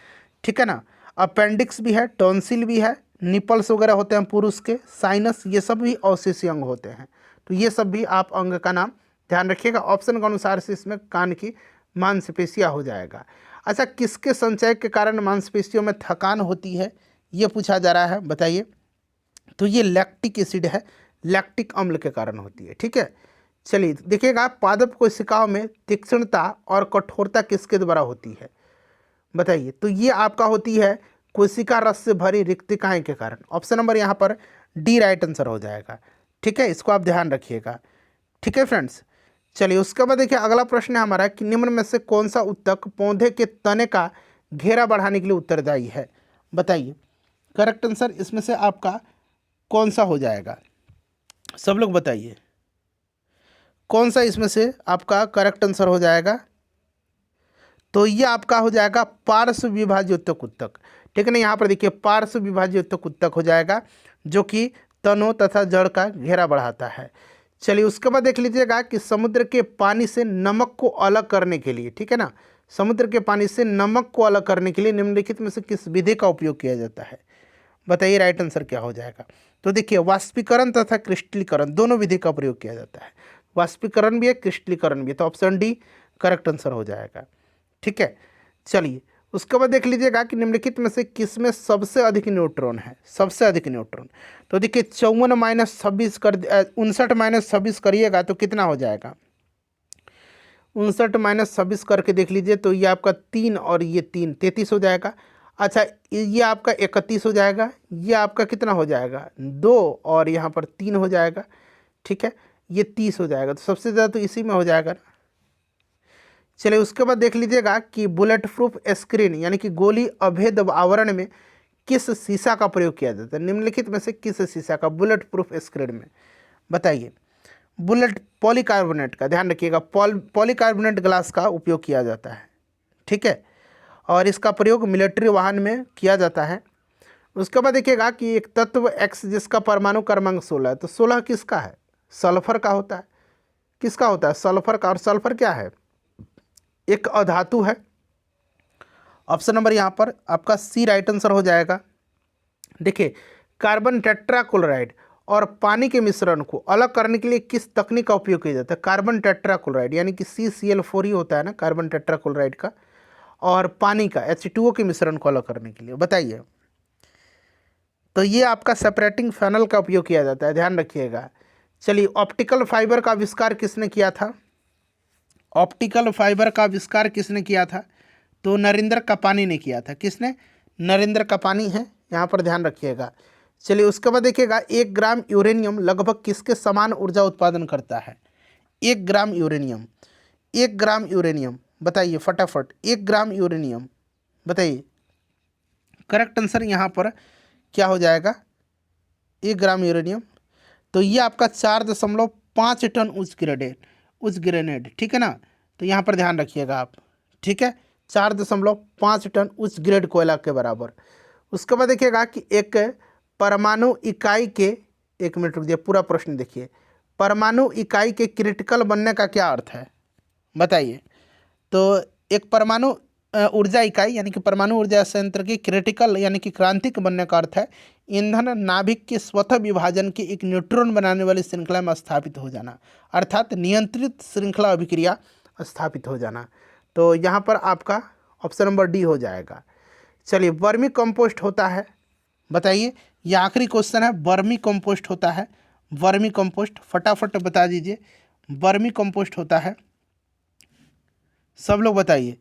ठीक है ना, अपेंडिक्स भी है, टॉन्सिल भी है, निपल्स वगैरह होते हैं पुरुष के, साइनस, ये सब भी अवशेषी अंग होते हैं। तो ये सब भी आप अंग का नाम ध्यान रखिएगा, ऑप्शन के अनुसार से इसमें कान की मांसपेशियाँ हो जाएगा। अच्छा, किसके संचय के कारण मांसपेशियों में थकान होती है, ये पूछा जा रहा है, बताइए? तो ये लैक्टिक एसिड है, लैक्टिक अम्ल के कारण होती है। ठीक है, चलिए देखिएगा पादप कोशिकाओं में तीक्ष्णता और कठोरता किसके द्वारा होती है, बताइए? तो ये आपका होती है कोशिका रस से भरी रिक्तिकाएं के कारण। ऑप्शन नंबर यहाँ पर डी राइट आंसर हो जाएगा। ठीक है, इसको आप ध्यान रखिएगा। ठीक है फ्रेंड्स, चलिए उसके बाद देखिए अगला प्रश्न है हमारा कि निम्न में से कौन सा उत्तक पौधे के तने का घेरा बढ़ाने के लिए उत्तरदायी है, बताइए? करेक्ट आंसर इसमें से आपका कौन सा हो जाएगा, सब लोग बताइए कौन सा इसमें से आपका करेक्ट आंसर हो जाएगा? तो ये आपका हो जाएगा पार्श्व विभाज्य उत्तक उत्तक। ठीक है ना, यहाँ पर देखिए पार्श्व विभाज्य उत्तक उत्तक हो जाएगा, जो कि तनों तथा जड़ का घेरा बढ़ाता है। चलिए उसके बाद देख लीजिएगा कि समुद्र के पानी से नमक को अलग करने के लिए, ठीक है ना, समुद्र के पानी से नमक को अलग करने के लिए निम्नलिखित में से किस विधि का उपयोग किया जाता है, बताइए? राइट आंसर क्या हो जाएगा? तो देखिए वाष्पीकरण तथा क्रिस्टलीकरण दोनों विधि का प्रयोग किया जाता है, वाष्पीकरण भी है, क्रिस्टलीकरण भी है, तो ऑप्शन डी करेक्ट आंसर हो जाएगा। ठीक है, चलिए उसके बाद देख लीजिएगा कि निम्नलिखित में से किस में सबसे अधिक न्यूट्रॉन है, सबसे अधिक न्यूट्रॉन। तो देखिए 54 - 26 कर 59 - 26 करिएगा तो कितना हो जाएगा? 59 - 26 करके देख लीजिए, तो ये आपका 3 और ये 3 33 हो जाएगा। अच्छा, ये आपका 31 हो जाएगा, ये आपका कितना हो जाएगा? 2 और यहाँ पर 3 हो जाएगा। ठीक है, ये 30 हो जाएगा, तो सबसे ज़्यादा तो इसी में हो जाएगा ना। चलिए उसके बाद देख लीजिएगा कि बुलेट प्रूफ स्क्रीन यानी कि गोली अभेद आवरण में किस शीशा का प्रयोग किया जाता है? निम्नलिखित में से किस शीशा का बुलेट प्रूफ स्क्रीन में, बताइए? बुलेट पॉलीकार्बोनेट का, ध्यान रखिएगा, पॉलीकार्बोनेट ग्लास का उपयोग किया जाता है। ठीक है, और इसका प्रयोग मिलिट्री वाहन में किया जाता है। उसके बाद देखिएगा कि एक तत्व एक्स जिसका परमाणु क्रमांक 16 है, तो 16 किसका है? सल्फर का होता है। किसका होता है? सल्फर का। और सल्फर क्या है? एक अधातु है। ऑप्शन नंबर यहाँ पर आपका सी राइट आंसर हो जाएगा। देखिए कार्बन टेट्राक्लोराइड और पानी के मिश्रण को अलग करने के लिए किस तकनीक का उपयोग किया जाता है? कार्बन टेट्राक्लोराइड यानी कि CCl4 ही होता है ना कार्बन टेट्राक्लोराइड का, और पानी का H2O के मिश्रण को अलग करने के लिए, बताइए? तो ये आपका सेपरेटिंग फैनल का उपयोग किया जाता है, ध्यान रखिएगा। चलिए ऑप्टिकल फाइबर का आविष्कार किसने किया था? ऑप्टिकल फाइबर का आविष्कार किसने किया था? तो नरेंद्र कपानी ने किया था। किसने? नरेंद्र कपानी है, यहाँ पर ध्यान रखिएगा। चलिए उसके बाद देखिएगा, 1 ग्राम यूरेनियम लगभग किसके समान ऊर्जा उत्पादन करता है? 1 ग्राम यूरेनियम, 1 ग्राम यूरेनियम बताइए फटाफट, 1 ग्राम यूरेनियम बताइए। करेक्ट आंसर यहाँ पर क्या हो जाएगा? 1 ग्राम यूरेनियम, तो ये आपका 4.5 टन उच्च ग्रेनेड, ठीक है ना। तो यहाँ पर ध्यान रखिएगा आप, ठीक है, 4.5 टन उच्च ग्रेड कोयला के बराबर। उसके बाद देखिएगा कि एक परमाणु इकाई के, 1 मिनट रुक दिए, पूरा प्रश्न देखिए। परमाणु इकाई के क्रिटिकल बनने का क्या अर्थ है बताइए? तो एक परमाणु ऊर्जा इकाई यानी कि परमाणु ऊर्जा संयंत्र की क्रिटिकल यानी कि क्रांतिक बनने का अर्थ है ईंधन नाभिक के स्वतः विभाजन की एक न्यूट्रॉन बनाने वाली श्रृंखला में स्थापित हो जाना, अर्थात नियंत्रित श्रृंखला अभिक्रिया स्थापित हो जाना। तो यहाँ पर आपका ऑप्शन नंबर डी हो जाएगा। चलिए, वर्मी कंपोस्ट होता है बताइए, ये आखिरी क्वेश्चन है। वर्मी कंपोस्ट होता है, वर्मी कंपोस्ट फटाफट बता दीजिए। वर्मी कंपोस्ट होता है, सब लोग बताइए।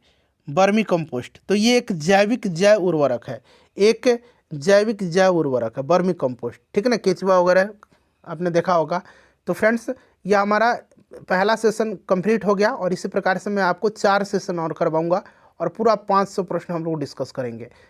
वर्मी कंपोस्ट, तो ये एक जैविक जैव उर्वरक है, एक जैविक जैव उर्वरक है वर्मी कंपोस्ट, ठीक है ना। केचुआ वगैरह आपने देखा होगा। तो फ्रेंड्स, ये हमारा पहला सेशन कंप्लीट हो गया और इसी प्रकार से मैं आपको 4 सेशन और करवाऊंगा और पूरा 500 प्रश्न हम लोग डिस्कस करेंगे।